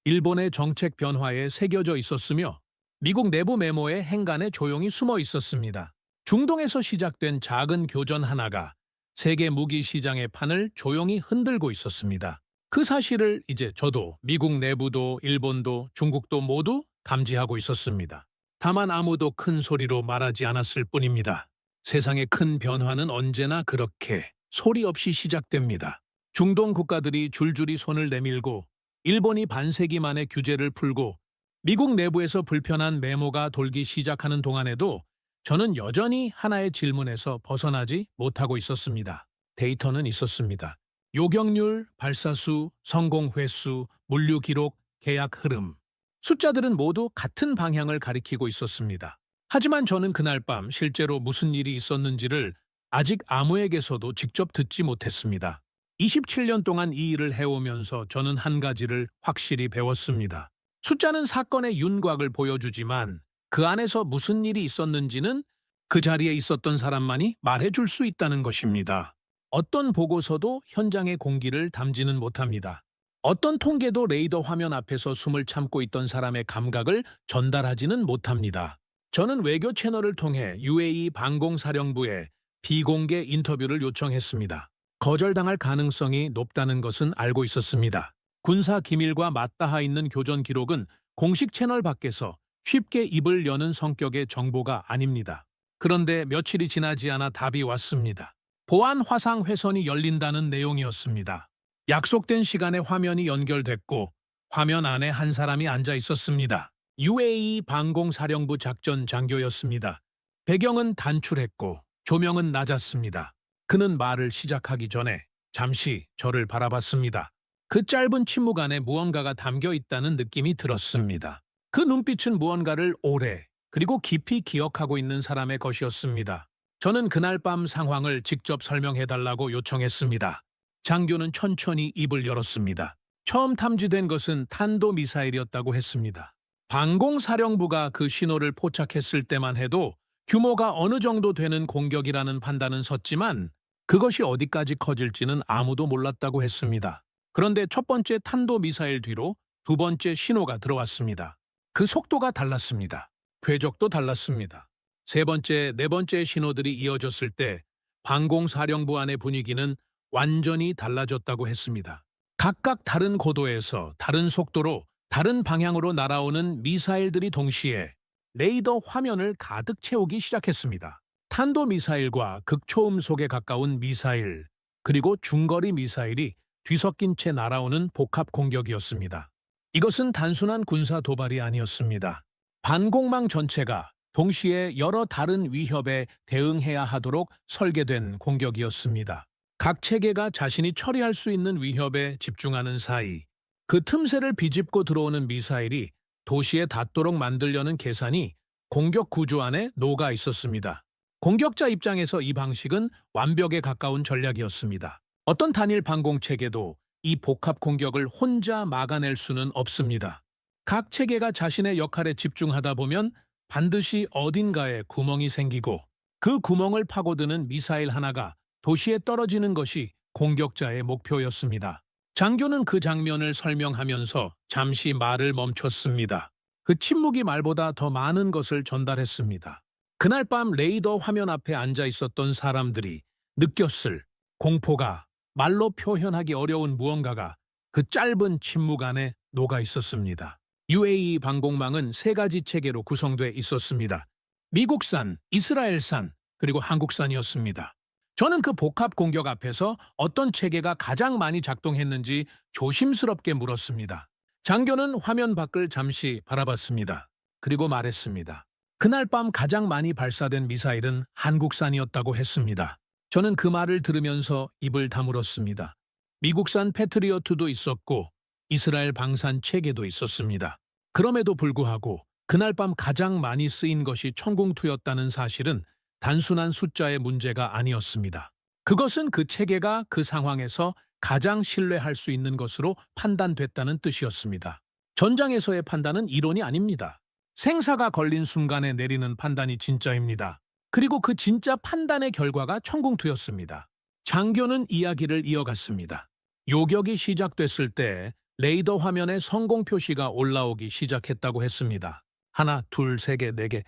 일본의 정책 변화에 새겨져 있었으며, 미국 내부 메모에 행간에 조용히 숨어 있었습니다. 중동에서 시작된 작은 교전 하나가 세계 무기 시장의 판을 조용히 흔들고 있었습니다. 그 사실을 이제 저도, 미국 내부도, 일본도, 중국도 모두 감지하고 있었습니다. 다만 아무도 큰 소리로 말하지 않았을 뿐입니다. 세상의 큰 변화는 언제나 그렇게 소리 없이 시작됩니다. 중동 국가들이 줄줄이 손을 내밀고, 일본이 반세기 만에 규제를 풀고, 미국 내부에서 불편한 메모가 돌기 시작하는 동안에도 저는 여전히 하나의 질문에서 벗어나지 못하고 있었습니다. 데이터는 있었습니다. 요격률, 발사수, 성공 횟수, 물류 기록, 계약 흐름. 숫자들은 모두 같은 방향을 가리키고 있었습니다. 하지만 저는 그날 밤 실제로 무슨 일이 있었는지를 아직 아무에게서도 직접 듣지 못했습니다. 27년 동안 이 일을 해오면서 저는 한 가지를 확실히 배웠습니다. 숫자는 사건의 윤곽을 보여주지만 그 안에서 무슨 일이 있었는지는 그 자리에 있었던 사람만이 말해줄 수 있다는 것입니다. 어떤 보고서도 현장의 공기를 담지는 못합니다. 어떤 통계도 레이더 화면 앞에서 숨을 참고 있던 사람의 감각을 전달하지는 못합니다. 저는 외교 채널을 통해 UAE 방공사령부에 비공개 인터뷰를 요청했습니다. 거절당할 가능성이 높다는 것은 알고 있었습니다. 군사 기밀과 맞닿아 있는 교전 기록은 공식 채널 밖에서 쉽게 입을 여는 성격의 정보가 아닙니다. 그런데 며칠이 지나지 않아 답이 왔습니다. 보안 화상 회선이 열린다는 내용이었습니다. 약속된 시간에 화면이 연결됐고 화면 안에 한 사람이 앉아 있었습니다. UAE 방공사령부 작전 장교였습니다. 배경은 단출했고 조명은 낮았습니다. 그는 말을 시작하기 전에 잠시 저를 바라봤습니다. 그 짧은 침묵 안에 무언가가 담겨 있다는 느낌이 들었습니다. 그 눈빛은 무언가를 오래 그리고 깊이 기억하고 있는 사람의 것이었습니다. 저는 그날 밤 상황을 직접 설명해달라고 요청했습니다. 장교는 천천히 입을 열었습니다. 처음 탐지된 것은 탄도미사일이었다고 했습니다. 방공사령부가 그 신호를 포착했을 때만 해도 규모가 어느 정도 되는 공격이라는 판단은 섰지만 그것이 어디까지 커질지는 아무도 몰랐다고 했습니다. 그런데 첫 번째 탄도미사일 뒤로 두 번째 신호가 들어왔습니다. 그 속도가 달랐습니다. 궤적도 달랐습니다. 세 번째, 네 번째 신호들이 이어졌을 때 방공사령부 안의 분위기는 완전히 달라졌다고 했습니다. 각각 다른 고도에서 다른 속도로 다른 방향으로 날아오는 미사일들이 동시에 레이더 화면을 가득 채우기 시작했습니다. 탄도미사일과 극초음속에 가까운 미사일, 그리고 중거리 미사일이 뒤섞인 채 날아오는 복합 공격이었습니다. 이것은 단순한 군사 도발이 아니었습니다. 반공망 전체가 동시에 여러 다른 위협에 대응해야 하도록 설계된 공격이었습니다. 각 체계가 자신이 처리할 수 있는 위협에 집중하는 사이 그 틈새를 비집고 들어오는 미사일이 도시에 닿도록 만들려는 계산이 공격 구조 안에 녹아 있었습니다. 공격자 입장에서 이 방식은 완벽에 가까운 전략이었습니다. 어떤 단일 방공체계도 이 복합 공격을 혼자 막아낼 수는 없습니다. 각 체계가 자신의 역할에 집중하다 보면 반드시 어딘가에 구멍이 생기고 그 구멍을 파고드는 미사일 하나가 도시에 떨어지는 것이 공격자의 목표였습니다. 장교는 그 장면을 설명하면서 잠시 말을 멈췄습니다. 그 침묵이 말보다 더 많은 것을 전달했습니다. 그날 밤 레이더 화면 앞에 앉아 있었던 사람들이 느꼈을 공포가, 말로 표현하기 어려운 무언가가 그 짧은 침묵 안에 녹아 있었습니다. UAE 방공망은 세 가지 체계로 구성돼 있었습니다. 미국산, 이스라엘산, 그리고 한국산이었습니다. 저는 그 복합 공격 앞에서 어떤 체계가 가장 많이 작동했는지 조심스럽게 물었습니다. 장교는 화면 밖을 잠시 바라봤습니다. 그리고 말했습니다. 그날 밤 가장 많이 발사된 미사일은 한국산이었다고 했습니다. 저는 그 말을 들으면서 입을 다물었습니다. 미국산 패트리어트도 있었고 이스라엘 방산 체계도 있었습니다. 그럼에도 불구하고 그날 밤 가장 많이 쓰인 것이 천궁2였다는 사실은 단순한 숫자의 문제가 아니었습니다. 그것은 그 체계가 그 상황에서 가장 신뢰할 수 있는 것으로 판단됐다는 뜻이었습니다. 전장에서의 판단은 이론이 아닙니다. 생사가 걸린 순간에 내리는 판단이 진짜입니다. 그리고 그 진짜 판단의 결과가 천궁2였습니다. 장교는 이야기를 이어갔습니다. 요격이 시작됐을 때 레이더 화면에 성공 표시가 올라오기 시작했다고 했습니다. 하나, 둘, 세 개, 네 개.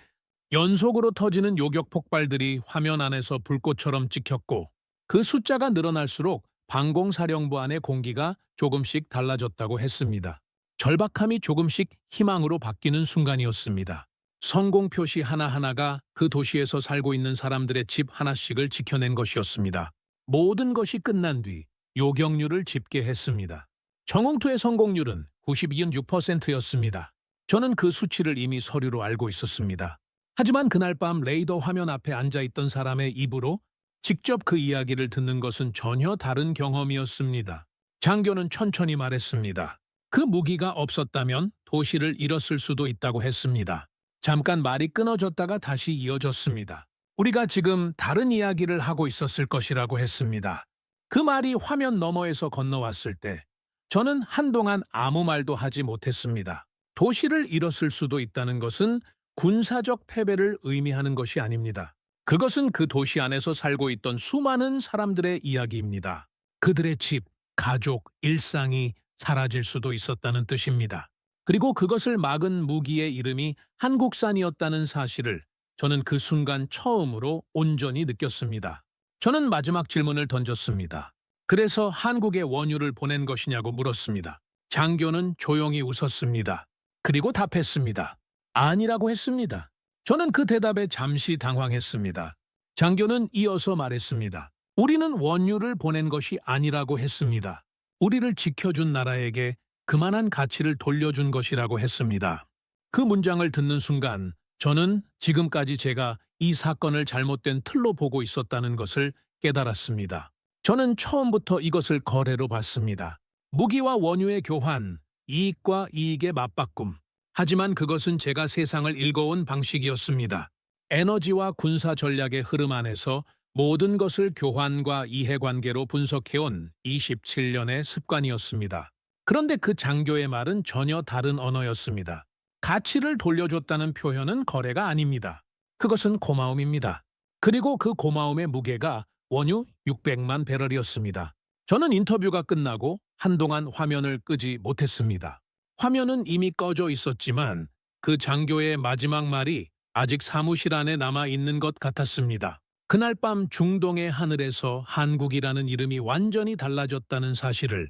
연속으로 터지는 요격 폭발들이 화면 안에서 불꽃처럼 찍혔고 그 숫자가 늘어날수록 방공사령부 안의 공기가 조금씩 달라졌다고 했습니다. 절박함이 조금씩 희망으로 바뀌는 순간이었습니다. 성공 표시 하나하나가 그 도시에서 살고 있는 사람들의 집 하나씩을 지켜낸 것이었습니다. 모든 것이 끝난 뒤 요격률을 집계했습니다. 천궁2의 성공률은 92.6%였습니다. 저는 그 수치를 이미 서류로 알고 있었습니다. 하지만 그날 밤 레이더 화면 앞에 앉아있던 사람의 입으로 직접 그 이야기를 듣는 것은 전혀 다른 경험이었습니다. 장교는 천천히 말했습니다. 그 무기가 없었다면 도시를 잃었을 수도 있다고 했습니다. 잠깐 말이 끊어졌다가 다시 이어졌습니다. 우리가 지금 다른 이야기를 하고 있었을 것이라고 했습니다. 그 말이 화면 너머에서 건너왔을 때 저는 한동안 아무 말도 하지 못했습니다. 도시를 잃었을 수도 있다는 것은 군사적 패배를 의미하는 것이 아닙니다. 그것은 그 도시 안에서 살고 있던 수많은 사람들의 이야기입니다. 그들의 집, 가족, 일상이 사라질 수도 있었다는 뜻입니다. 그리고 그것을 막은 무기의 이름이 한국산이었다는 사실을 저는 그 순간 처음으로 온전히 느꼈습니다. 저는 마지막 질문을 던졌습니다. 그래서 한국에 원유를 보낸 것이냐고 물었습니다. 장교는 조용히 웃었습니다. 그리고 답했습니다. 아니라고 했습니다. 저는 그 대답에 잠시 당황했습니다. 장교는 이어서 말했습니다. 우리는 원유를 보낸 것이 아니라고 했습니다. 우리를 지켜준 나라에게 그만한 가치를 돌려준 것이라고 했습니다. 그 문장을 듣는 순간 저는 지금까지 제가 이 사건을 잘못된 틀로 보고 있었다는 것을 깨달았습니다. 저는 처음부터 이것을 거래로 봤습니다. 무기와 원유의 교환, 이익과 이익의 맞바꿈. 하지만 그것은 제가 세상을 읽어온 방식이었습니다. 에너지와 군사 전략의 흐름 안에서 모든 것을 교환과 이해관계로 분석해온 27년의 습관이었습니다. 그런데 그 장교의 말은 전혀 다른 언어였습니다. 가치를 돌려줬다는 표현은 거래가 아닙니다. 그것은 고마움입니다. 그리고 그 고마움의 무게가 원유 600만 배럴이었습니다. 저는 인터뷰가 끝나고 한동안 화면을 끄지 못했습니다. 화면은 이미 꺼져 있었지만 그 장교의 마지막 말이 아직 사무실 안에 남아 있는 것 같았습니다. 그날 밤 중동의 하늘에서 한국이라는 이름이 완전히 달라졌다는 사실을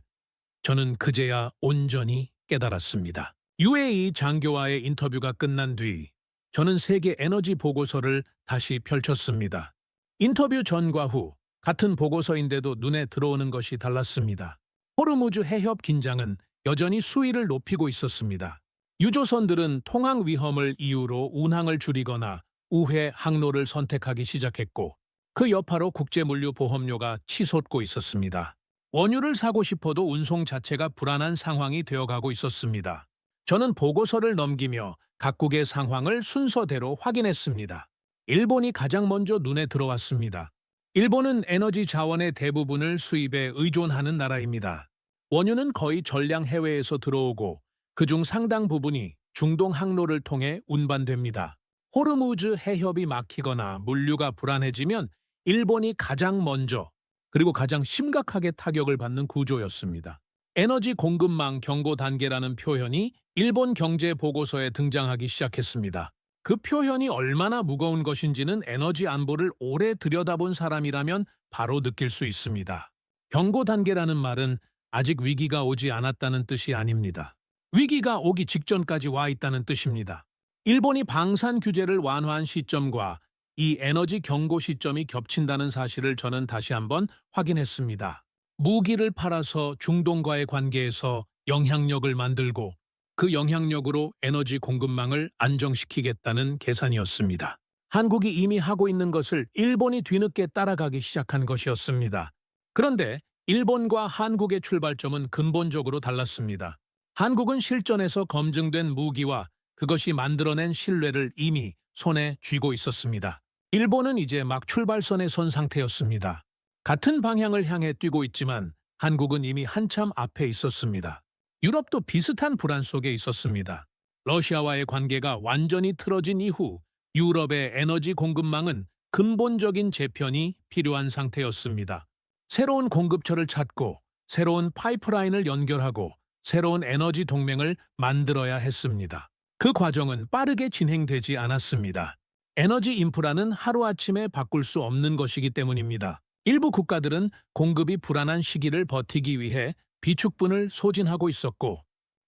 저는 그제야 온전히 깨달았습니다. UAE 장교와의 인터뷰가 끝난 뒤 저는 세계 에너지 보고서를 다시 펼쳤습니다. 인터뷰 전과 후 같은 보고서인데도 눈에 들어오는 것이 달랐습니다. 호르무즈 해협 긴장은 여전히 수위를 높이고 있었습니다. 유조선들은 통항 위험을 이유로 운항을 줄이거나 우회 항로를 선택하기 시작했고 그 여파로 국제물류 보험료가 치솟고 있었습니다. 원유를 사고 싶어도 운송 자체가 불안한 상황이 되어가고 있었습니다. 저는 보고서를 넘기며 각국의 상황을 순서대로 확인했습니다. 일본이 가장 먼저 눈에 들어왔습니다. 일본은 에너지 자원의 대부분을 수입에 의존하는 나라입니다. 원유는 거의 전량 해외에서 들어오고 그중 상당 부분이 중동 항로를 통해 운반됩니다. 호르무즈 해협이 막히거나 물류가 불안해지면 일본이 가장 먼저 그리고 가장 심각하게 타격을 받는 구조였습니다. 에너지 공급망 경고 단계라는 표현이 일본 경제 보고서에 등장하기 시작했습니다. 그 표현이 얼마나 무거운 것인지는 에너지 안보를 오래 들여다본 사람이라면 바로 느낄 수 있습니다. 경고 단계라는 말은 아직 위기가 오지 않았다는 뜻이 아닙니다. 위기가 오기 직전까지 와 있다는 뜻입니다. 일본이 방산 규제를 완화한 시점과 이 에너지 경고 시점이 겹친다는 사실을 저는 다시 한번 확인했습니다. 무기를 팔아서 중동과의 관계에서 영향력을 만들고 그 영향력으로 에너지 공급망을 안정시키겠다는 계산이었습니다. 한국이 이미 하고 있는 것을 일본이 뒤늦게 따라가기 시작한 것이었습니다. 그런데 일본과 한국의 출발점은 근본적으로 달랐습니다. 한국은 실전에서 검증된 무기와 그것이 만들어낸 신뢰를 이미 손에 쥐고 있었습니다. 일본은 이제 막 출발선에 선 상태였습니다. 같은 방향을 향해 뛰고 있지만 한국은 이미 한참 앞에 있었습니다. 유럽도 비슷한 불안 속에 있었습니다. 러시아와의 관계가 완전히 틀어진 이후 유럽의 에너지 공급망은 근본적인 재편이 필요한 상태였습니다. 새로운 공급처를 찾고 새로운 파이프라인을 연결하고 새로운 에너지 동맹을 만들어야 했습니다. 그 과정은 빠르게 진행되지 않았습니다. 에너지 인프라는 하루아침에 바꿀 수 없는 것이기 때문입니다. 일부 국가들은 공급이 불안한 시기를 버티기 위해 비축분을 소진하고 있었고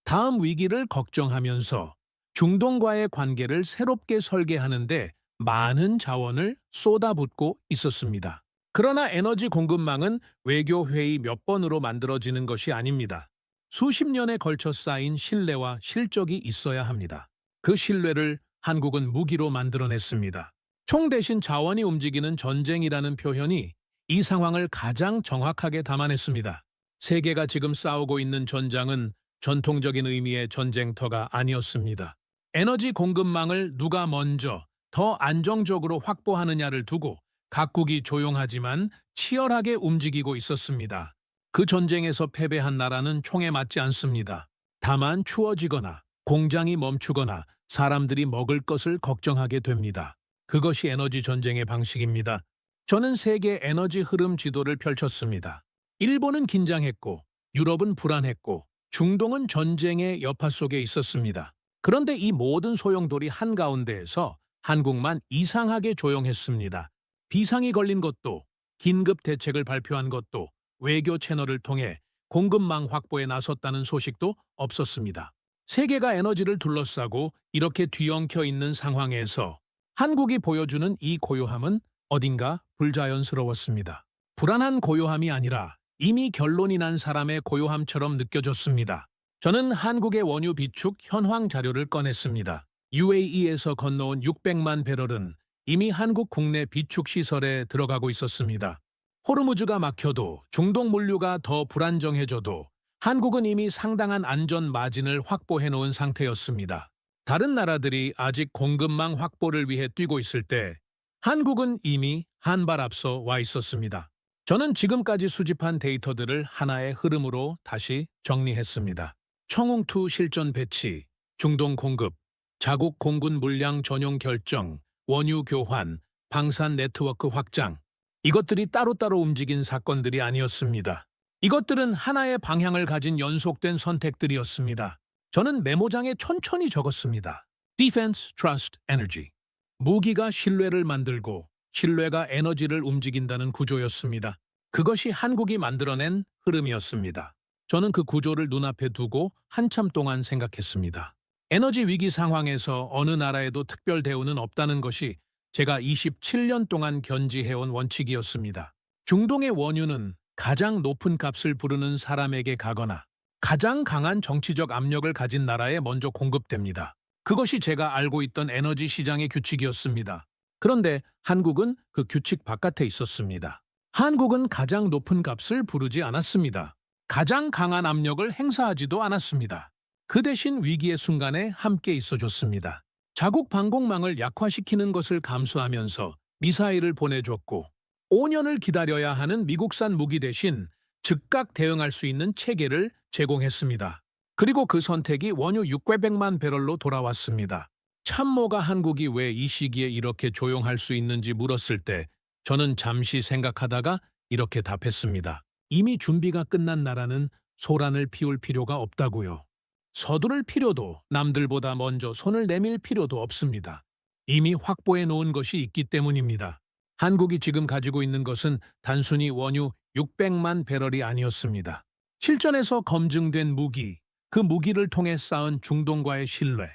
다음 위기를 걱정하면서 중동과의 관계를 새롭게 설계하는데 많은 자원을 쏟아붓고 있었습니다. 그러나 에너지 공급망은 외교 회의 몇 번으로 만들어지는 것이 아닙니다. 수십 년에 걸쳐 쌓인 신뢰와 실적이 있어야 합니다. 그 신뢰를 한국은 무기로 만들어냈습니다. 총 대신 자원이 움직이는 전쟁이라는 표현이 이 상황을 가장 정확하게 담아냈습니다. 세계가 지금 싸우고 있는 전장은 전통적인 의미의 전쟁터가 아니었습니다. 에너지 공급망을 누가 먼저 더 안정적으로 확보하느냐를 두고 각국이 조용하지만 치열하게 움직이고 있었습니다. 그 전쟁에서 패배한 나라는 총에 맞지 않습니다. 다만 추워지거나 공장이 멈추거나 사람들이 먹을 것을 걱정하게 됩니다. 그것이 에너지 전쟁의 방식입니다. 저는 세계 에너지 흐름 지도를 펼쳤습니다. 일본은 긴장했고 유럽은 불안했고 중동은 전쟁의 여파 속에 있었습니다. 그런데 이 모든 소용돌이 한가운데에서 한국만 이상하게 조용했습니다. 비상이 걸린 것도 긴급 대책을 발표한 것도 외교 채널을 통해 공급망 확보에 나섰다는 소식도 없었습니다. 세계가 에너지를 둘러싸고 이렇게 뒤엉켜 있는 상황에서 한국이 보여주는 이 고요함은 어딘가 불자연스러웠습니다. 불안한 고요함이 아니라 이미 결론이 난 사람의 고요함처럼 느껴졌습니다. 저는 한국의 원유 비축 현황 자료를 꺼냈습니다. UAE에서 건너온 600만 배럴은 이미 한국 국내 비축 시설에 들어가고 있었습니다. 호르무즈가 막혀도 중동 물류가 더 불안정해져도 한국은 이미 상당한 안전 마진을 확보해 놓은 상태였습니다. 다른 나라들이 아직 공급망 확보를 위해 뛰고 있을 때 한국은 이미 한 발 앞서 와 있었습니다. 저는 지금까지 수집한 데이터들을 하나의 흐름으로 다시 정리했습니다. 청웅2 실전 배치, 중동 공급, 자국 공군 물량 전용 결정, 원유 교환, 방산 네트워크 확장. 이것들이 따로따로 움직인 사건들이 아니었습니다. 이것들은 하나의 방향을 가진 연속된 선택들이었습니다. 저는 메모장에 천천히 적었습니다. Defense, Trust, Energy. 무기가 신뢰를 만들고 신뢰가 에너지를 움직인다는 구조였습니다. 그것이 한국이 만들어낸 흐름이었습니다. 저는 그 구조를 눈앞에 두고 한참 동안 생각했습니다. 에너지 위기 상황에서 어느 나라에도 특별 대우는 없다는 것이 제가 27년 동안 견지해온 원칙이었습니다. 중동의 원유는 가장 높은 값을 부르는 사람에게 가거나 가장 강한 정치적 압력을 가진 나라에 먼저 공급됩니다. 그것이 제가 알고 있던 에너지 시장의 규칙이었습니다. 그런데 한국은 그 규칙 바깥에 있었습니다. 한국은 가장 높은 값을 부르지 않았습니다. 가장 강한 압력을 행사하지도 않았습니다. 그 대신 위기의 순간에 함께 있어줬습니다. 자국 방공망을 약화시키는 것을 감수하면서 미사일을 보내줬고 5년을 기다려야 하는 미국산 무기 대신 즉각 대응할 수 있는 체계를 제공했습니다. 그리고 그 선택이 원유 600만 배럴로 돌아왔습니다. 참모가 한국이 왜 이 시기에 이렇게 조용할 수 있는지 물었을 때 저는 잠시 생각하다가 이렇게 답했습니다. 이미 준비가 끝난 나라는 소란을 피울 필요가 없다고요. 서두를 필요도 남들보다 먼저 손을 내밀 필요도 없습니다. 이미 확보해 놓은 것이 있기 때문입니다. 한국이 지금 가지고 있는 것은 단순히 원유 600만 배럴이 아니었습니다. 실전에서 검증된 무기, 그 무기를 통해 쌓은 중동과의 신뢰,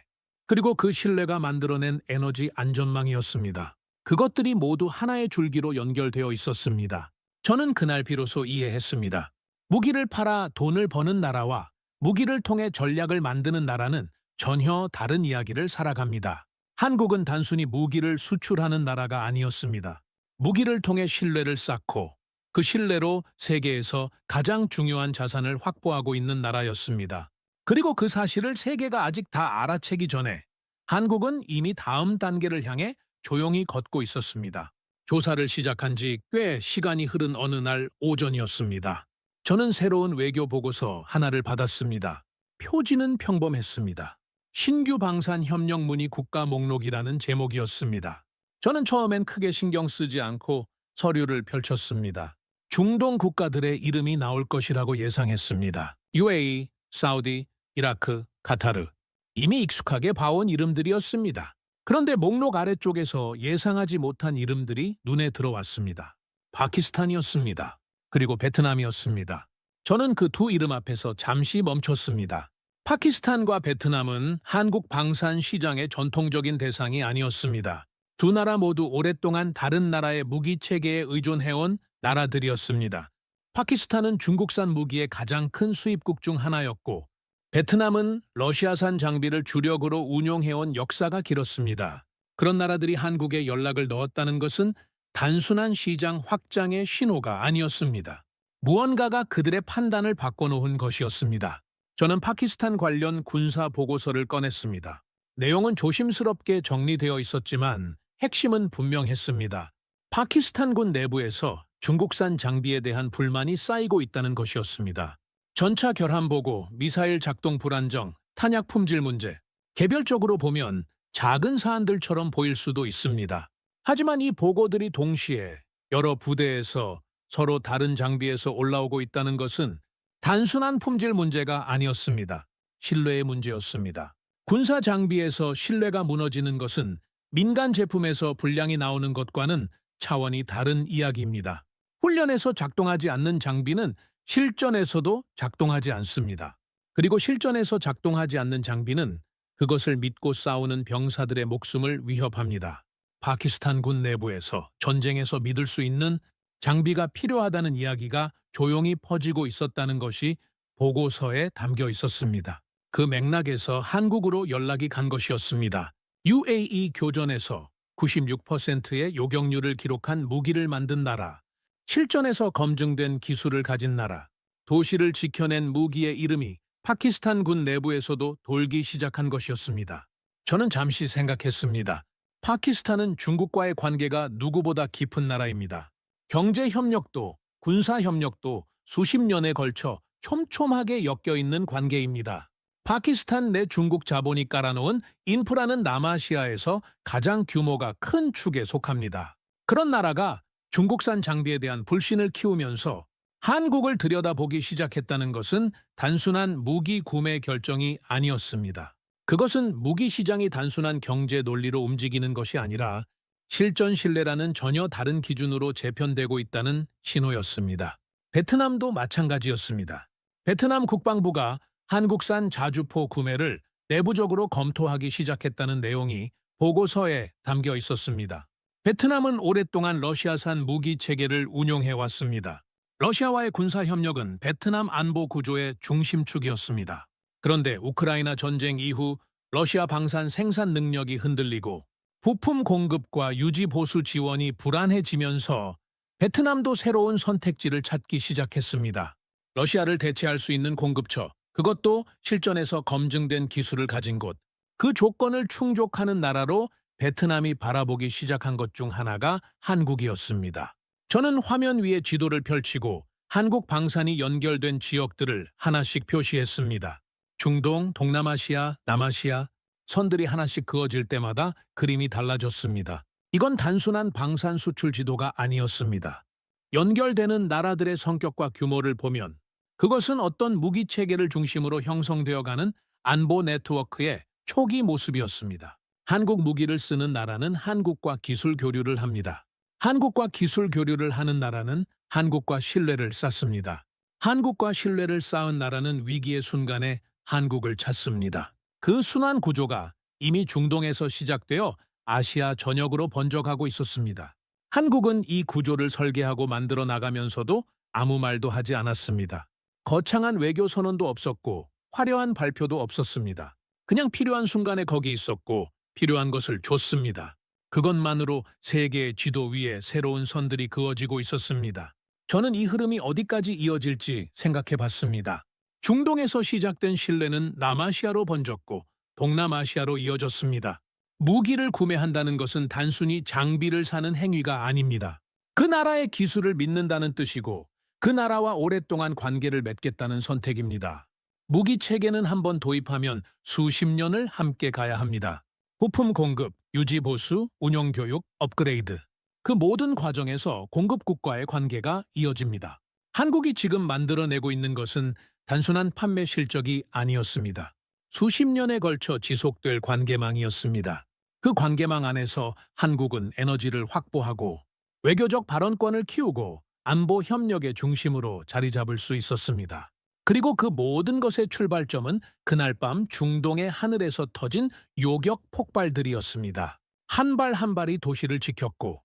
그리고 그 신뢰가 만들어낸 에너지 안전망이었습니다. 그것들이 모두 하나의 줄기로 연결되어 있었습니다. 저는 그날 비로소 이해했습니다. 무기를 팔아 돈을 버는 나라와 무기를 통해 전략을 만드는 나라는 전혀 다른 이야기를 살아갑니다. 한국은 단순히 무기를 수출하는 나라가 아니었습니다. 무기를 통해 신뢰를 쌓고 그 신뢰로 세계에서 가장 중요한 자산을 확보하고 있는 나라였습니다. 그리고 그 사실을 세계가 아직 다 알아채기 전에 한국은 이미 다음 단계를 향해 조용히 걷고 있었습니다. 조사를 시작한 지 꽤 시간이 흐른 어느 날 오전이었습니다. 저는 새로운 외교 보고서 하나를 받았습니다. 표지는 평범했습니다. 신규 방산 협력 문의 국가 목록이라는 제목이었습니다. 저는 처음엔 크게 신경 쓰지 않고 서류를 펼쳤습니다. 중동 국가들의 이름이 나올 것이라고 예상했습니다. UAE, 사우디, 이라크, 카타르. 이미 익숙하게 봐온 이름들이었습니다. 그런데 목록 아래쪽에서 예상하지 못한 이름들이 눈에 들어왔습니다. 파키스탄이었습니다. 그리고 베트남이었습니다. 저는 그 두 이름 앞에서 잠시 멈췄습니다. 파키스탄과 베트남은 한국 방산 시장의 전통적인 대상이 아니었습니다. 두 나라 모두 오랫동안 다른 나라의 무기 체계에 의존해온 나라들이었습니다. 파키스탄은 중국산 무기의 가장 큰 수입국 중 하나였고, 베트남은 러시아산 장비를 주력으로 운용해온 역사가 길었습니다. 그런 나라들이 한국에 연락을 넣었다는 것은 단순한 시장 확장의 신호가 아니었습니다. 무언가가 그들의 판단을 바꿔놓은 것이었습니다. 저는 파키스탄 관련 군사 보고서를 꺼냈습니다. 내용은 조심스럽게 정리되어 있었지만 핵심은 분명했습니다. 파키스탄군 내부에서 중국산 장비에 대한 불만이 쌓이고 있다는 것이었습니다. 전차 결함 보고, 미사일 작동 불안정, 탄약 품질 문제. 개별적으로 보면 작은 사안들처럼 보일 수도 있습니다. 하지만 이 보고들이 동시에 여러 부대에서 서로 다른 장비에서 올라오고 있다는 것은 단순한 품질 문제가 아니었습니다. 신뢰의 문제였습니다. 군사 장비에서 신뢰가 무너지는 것은 민간 제품에서 불량이 나오는 것과는 차원이 다른 이야기입니다. 훈련에서 작동하지 않는 장비는 실전에서도 작동하지 않습니다. 그리고 실전에서 작동하지 않는 장비는 그것을 믿고 싸우는 병사들의 목숨을 위협합니다. 파키스탄군 내부에서 전쟁에서 믿을 수 있는 장비가 필요하다는 이야기가 조용히 퍼지고 있었다는 것이 보고서에 담겨 있었습니다. 그 맥락에서 한국으로 연락이 간 것이었습니다. UAE 교전에서 96%의 요격률을 기록한 무기를 만든 나라, 실전에서 검증된 기술을 가진 나라, 도시를 지켜낸 무기의 이름이 파키스탄군 내부에서도 돌기 시작한 것이었습니다. 저는 잠시 생각했습니다. 파키스탄은 중국과의 관계가 누구보다 깊은 나라입니다. 경제 협력도, 군사 협력도 수십 년에 걸쳐 촘촘하게 엮여있는 관계입니다. 파키스탄 내 중국 자본이 깔아놓은 인프라는 남아시아에서 가장 규모가 큰 축에 속합니다. 그런 나라가 중국산 장비에 대한 불신을 키우면서 한국을 들여다보기 시작했다는 것은 단순한 무기 구매 결정이 아니었습니다. 그것은 무기 시장이 단순한 경제 논리로 움직이는 것이 아니라 실전 신뢰라는 전혀 다른 기준으로 재편되고 있다는 신호였습니다. 베트남도 마찬가지였습니다. 베트남 국방부가 한국산 자주포 구매를 내부적으로 검토하기 시작했다는 내용이 보고서에 담겨 있었습니다. 베트남은 오랫동안 러시아산 무기 체계를 운용해왔습니다. 러시아와의 군사협력은 베트남 안보 구조의 중심축이었습니다. 그런데 우크라이나 전쟁 이후 러시아 방산 생산 능력이 흔들리고 부품 공급과 유지 보수 지원이 불안해지면서 베트남도 새로운 선택지를 찾기 시작했습니다. 러시아를 대체할 수 있는 공급처, 그것도 실전에서 검증된 기술을 가진 곳, 그 조건을 충족하는 나라로 베트남이 바라보기 시작한 것 중 하나가 한국이었습니다. 저는 화면 위에 지도를 펼치고 한국 방산이 연결된 지역들을 하나씩 표시했습니다. 중동, 동남아시아, 남아시아, 선들이 하나씩 그어질 때마다 그림이 달라졌습니다. 이건 단순한 방산 수출 지도가 아니었습니다. 연결되는 나라들의 성격과 규모를 보면 그것은 어떤 무기 체계를 중심으로 형성되어가는 안보 네트워크의 초기 모습이었습니다. 한국 무기를 쓰는 나라는 한국과 기술 교류를 합니다. 한국과 기술 교류를 하는 나라는 한국과 신뢰를 쌓습니다. 한국과 신뢰를 쌓은 나라는 위기의 순간에 한국을 찾습니다. 그 순환 구조가 이미 중동에서 시작되어 아시아 전역으로 번져가고 있었습니다. 한국은 이 구조를 설계하고 만들어 나가면서도 아무 말도 하지 않았습니다. 거창한 외교 선언도 없었고 화려한 발표도 없었습니다. 그냥 필요한 순간에 거기 있었고 필요한 것을 줬습니다. 그것만으로 세계의 지도 위에 새로운 선들이 그어지고 있었습니다. 저는 이 흐름이 어디까지 이어질지 생각해 봤습니다. 중동에서 시작된 신뢰는 남아시아로 번졌고 동남아시아로 이어졌습니다. 무기를 구매한다는 것은 단순히 장비를 사는 행위가 아닙니다. 그 나라의 기술을 믿는다는 뜻이고 그 나라와 오랫동안 관계를 맺겠다는 선택입니다. 무기 체계는 한번 도입하면 수십 년을 함께 가야 합니다. 부품 공급, 유지 보수, 운영 교육, 업그레이드. 그 모든 과정에서 공급국과의 관계가 이어집니다. 한국이 지금 만들어내고 있는 것은 단순한 판매 실적이 아니었습니다. 수십 년에 걸쳐 지속될 관계망이었습니다. 그 관계망 안에서 한국은 에너지를 확보하고 외교적 발언권을 키우고 안보 협력의 중심으로 자리 잡을 수 있었습니다. 그리고 그 모든 것의 출발점은 그날 밤 중동의 하늘에서 터진 요격 폭발들이었습니다. 한 발 한 발이 도시를 지켰고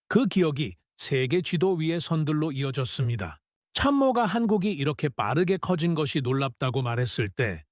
그 기억이 세계 지도 위의 선들로 이어졌습니다. 참모가 한국이 이렇게 빠르게 커진 것이 놀랍다고 말했을 때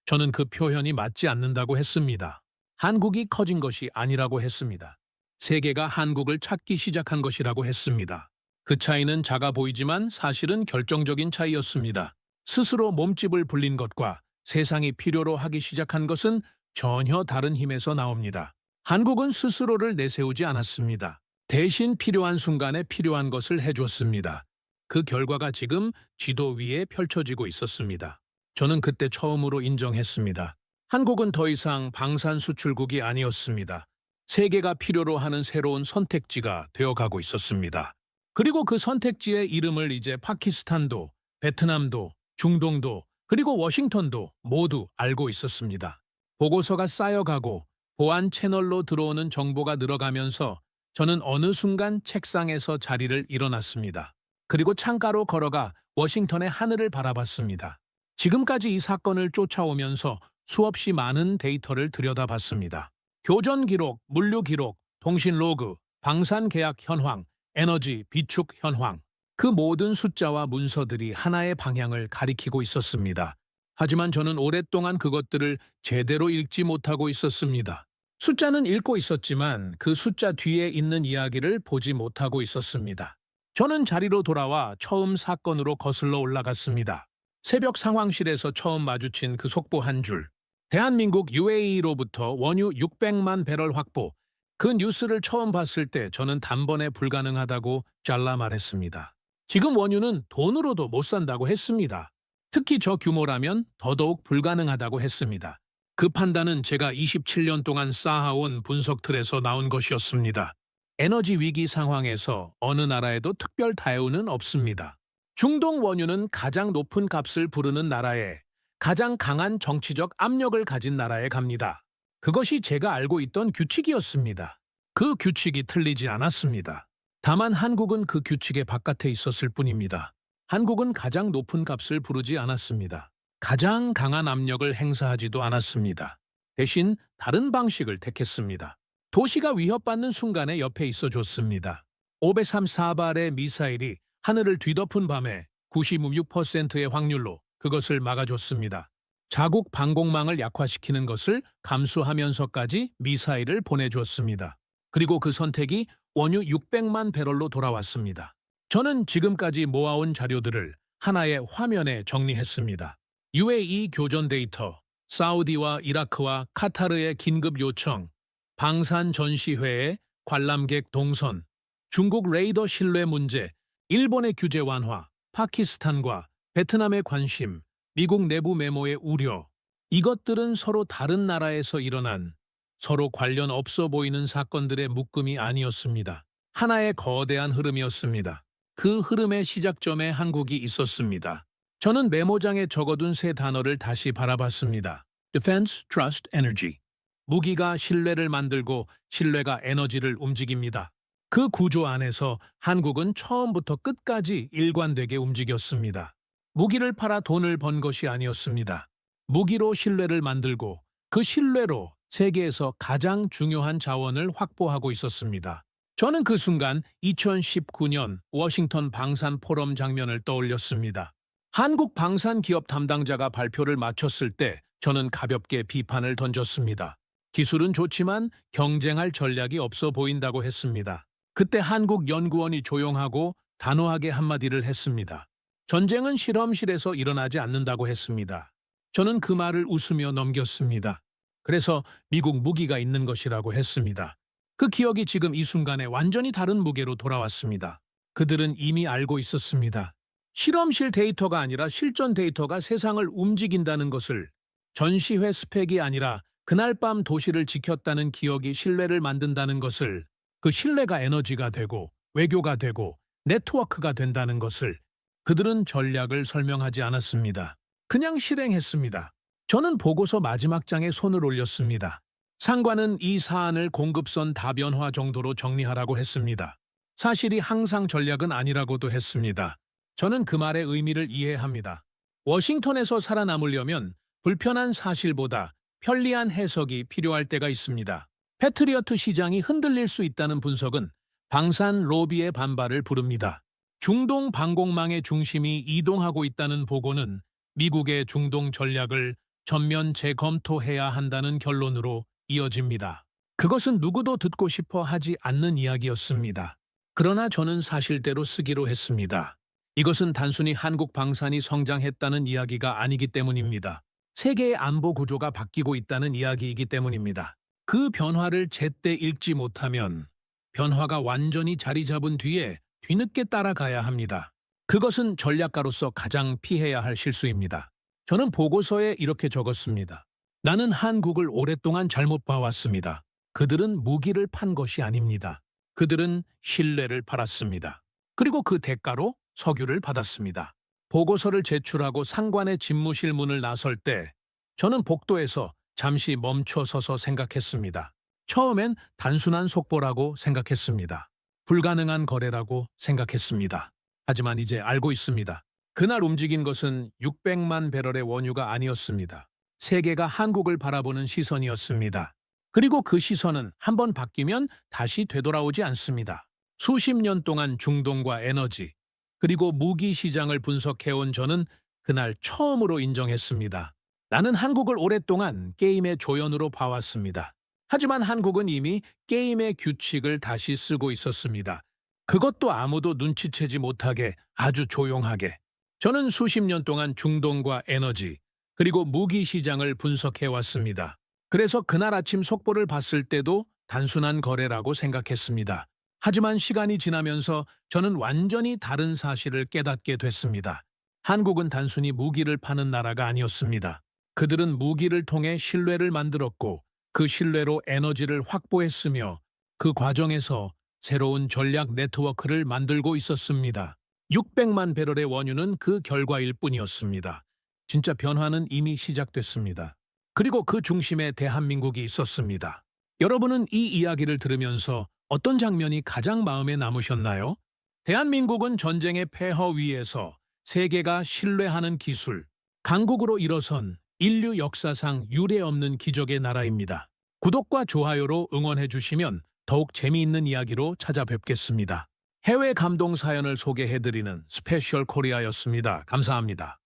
저는 그 표현이 맞지 않는다고 했습니다. 한국이 커진 것이 아니라고 했습니다. 세계가 한국을 찾기 시작한 것이라고 했습니다. 그 차이는 작아 보이지만 사실은 결정적인 차이였습니다. 스스로 몸집을 불린 것과 세상이 필요로 하기 시작한 것은 전혀 다른 힘에서 나옵니다. 한국은 스스로를 내세우지 않았습니다. 대신 필요한 순간에 필요한 것을 해줬습니다. 그 결과가 지금 지도 위에 펼쳐지고 있었습니다. 저는 그때 처음으로 인정했습니다. 한국은 더 이상 방산 수출국이 아니었습니다. 세계가 필요로 하는 새로운 선택지가 되어가고 있었습니다. 그리고 그 선택지의 이름을 이제 파키스탄도, 베트남도, 중동도, 그리고 워싱턴도 모두 알고 있었습니다. 보고서가 쌓여가고 보안 채널로 들어오는 정보가 늘어가면서 저는 어느 순간 책상에서 자리를 일어났습니다. 그리고 창가로 걸어가 워싱턴의 하늘을 바라봤습니다. 지금까지 이 사건을 쫓아오면서 수없이 많은 데이터를 들여다봤습니다. 교전 기록, 물류 기록, 통신 로그, 방산 계약 현황, 에너지 비축 현황. 그 모든 숫자와 문서들이 하나의 방향을 가리키고 있었습니다. 하지만 저는 오랫동안 그것들을 제대로 읽지 못하고 있었습니다. 숫자는 읽고 있었지만 그 숫자 뒤에 있는 이야기를 보지 못하고 있었습니다. 저는 자리로 돌아와 처음 사건으로 거슬러 올라갔습니다. 새벽 상황실에서 처음 마주친 그 속보 한 줄. 대한민국 UAE로부터 원유 600만 배럴 확보. 그 뉴스를 처음 봤을 때 저는 단번에 불가능하다고 잘라 말했습니다. 지금 원유는 돈으로도 못 산다고 했습니다. 특히 저 규모라면 더더욱 불가능하다고 했습니다. 그 판단은 제가 27년 동안 쌓아온 분석 틀에서 나온 것이었습니다. 에너지 위기 상황에서 어느 나라에도 특별 다유는 없습니다. 중동 원유는 가장 높은 값을 부르는 나라에 가장 강한 정치적 압력을 가진 나라에 갑니다. 그것이 제가 알고 있던 규칙이었습니다. 그 규칙이 틀리지 않았습니다. 다만 한국은 그 규칙의 바깥에 있었을 뿐입니다. 한국은 가장 높은 값을 부르지 않았습니다. 가장 강한 압력을 행사하지도 않았습니다. 대신 다른 방식을 택했습니다. 도시가 위협받는 순간에 옆에 있어줬습니다. 534발의 미사일이 하늘을 뒤덮은 밤에 96%의 확률로 그것을 막아줬습니다. 자국 방공망을 약화시키는 것을 감수하면서까지 미사일을 보내주었습니다. 그리고 그 선택이 원유 600만 배럴로 돌아왔습니다. 저는 지금까지 모아온 자료들을 하나의 화면에 정리했습니다. UAE 교전 데이터, 사우디와 이라크와 카타르의 긴급 요청, 방산 전시회의 관람객 동선, 중국 레이더 신뢰 문제, 일본의 규제 완화, 파키스탄과 베트남의 관심, 미국 내부 메모의 우려. 이것들은 서로 다른 나라에서 일어난 서로 관련 없어 보이는 사건들의 묶음이 아니었습니다. 하나의 거대한 흐름이었습니다. 그 흐름의 시작점에 한국이 있었습니다. 저는 메모장에 적어둔 세 단어를 다시 바라봤습니다. Defense, Trust, Energy. 무기가 신뢰를 만들고 신뢰가 에너지를 움직입니다. 그 구조 안에서 한국은 처음부터 끝까지 일관되게 움직였습니다. 무기를 팔아 돈을 번 것이 아니었습니다. 무기로 신뢰를 만들고 그 신뢰로 세계에서 가장 중요한 자원을 확보하고 있었습니다. 저는 그 순간 2019년 워싱턴 방산 포럼 장면을 떠올렸습니다. 한국 방산 기업 담당자가 발표를 마쳤을 때 저는 가볍게 비판을 던졌습니다. 기술은 좋지만 경쟁할 전략이 없어 보인다고 했습니다. 그때 한국 연구원이 조용하고 단호하게 한마디를 했습니다. 전쟁은 실험실에서 일어나지 않는다고 했습니다. 저는 그 말을 웃으며 넘겼습니다. 그래서 미국 무기가 있는 것이라고 했습니다. 그 기억이 지금 이 순간에 완전히 다른 무게로 돌아왔습니다. 그들은 이미 알고 있었습니다. 실험실 데이터가 아니라 실전 데이터가 세상을 움직인다는 것을, 전시회 스펙이 아니라 그날 밤 도시를 지켰다는 기억이 신뢰를 만든다는 것을, 그 신뢰가 에너지가 되고 외교가 되고 네트워크가 된다는 것을 그들은 전략을 설명하지 않았습니다. 그냥 실행했습니다. 저는 보고서 마지막 장에 손을 올렸습니다. 상관은 이 사안을 공급선 다변화 정도로 정리하라고 했습니다. 사실이 항상 전략은 아니라고도 했습니다. 저는 그 말의 의미를 이해합니다. 워싱턴에서 살아남으려면 불편한 사실보다 편리한 해석이 필요할 때가 있습니다. 패트리어트 시장이 흔들릴 수 있다는 분석은 방산 로비의 반발을 부릅니다. 중동 방공망의 중심이 이동하고 있다는 보고는 미국의 중동 전략을 전면 재검토해야 한다는 결론으로 이어집니다. 그것은 누구도 듣고 싶어 하지 않는 이야기였습니다. 그러나 저는 사실대로 쓰기로 했습니다. 이것은 단순히 한국 방산이 성장했다는 이야기가 아니기 때문입니다. 세계의 안보 구조가 바뀌고 있다는 이야기이기 때문입니다. 그 변화를 제때 읽지 못하면 변화가 완전히 자리 잡은 뒤에 뒤늦게 따라가야 합니다. 그것은 전략가로서 가장 피해야 할 실수입니다. 저는 보고서에 이렇게 적었습니다. 나는 한국을 오랫동안 잘못 봐왔습니다. 그들은 무기를 판 것이 아닙니다. 그들은 신뢰를 팔았습니다. 그리고 그 대가로 석유를 받았습니다. 보고서를 제출하고 상관의 집무실 문을 나설 때 저는 복도에서 잠시 멈춰 서서 생각했습니다. 처음엔 단순한 속보라고 생각했습니다. 불가능한 거래라고 생각했습니다. 하지만 이제 알고 있습니다. 그날 움직인 것은 600만 배럴의 원유가 아니었습니다. 세계가 한국을 바라보는 시선이었습니다. 그리고 그 시선은 한번 바뀌면 다시 되돌아오지 않습니다. 수십 년 동안 중동과 에너지, 그리고 무기 시장을 분석해온 저는 그날 처음으로 인정했습니다. 나는 한국을 오랫동안 게임의 조연으로 봐왔습니다. 하지만 한국은 이미 게임의 규칙을 다시 쓰고 있었습니다. 그것도 아무도 눈치채지 못하게 아주 조용하게. 저는 수십 년 동안 중동과 에너지, 그리고 무기 시장을 분석해왔습니다. 그래서 그날 아침 속보를 봤을 때도 단순한 거래라고 생각했습니다. 하지만 시간이 지나면서 저는 완전히 다른 사실을 깨닫게 됐습니다. 한국은 단순히 무기를 파는 나라가 아니었습니다. 그들은 무기를 통해 신뢰를 만들었고 그 신뢰로 에너지를 확보했으며 그 과정에서 새로운 전략 네트워크를 만들고 있었습니다. 600만 배럴의 원유는 그 결과일 뿐이었습니다. 진짜 변화는 이미 시작됐습니다. 그리고 그 중심에 대한민국이 있었습니다. 여러분은 이 이야기를 들으면서 어떤 장면이 가장 마음에 남으셨나요? 대한민국은 전쟁의 폐허 위에서 세계가 신뢰하는 기술, 강국으로 일어선 인류 역사상 유례없는 기적의 나라입니다. 구독과 좋아요로 응원해 주시면 더욱 재미있는 이야기로 찾아뵙겠습니다. 해외 감동 사연을 소개해드리는 스페셜 코리아였습니다. 감사합니다.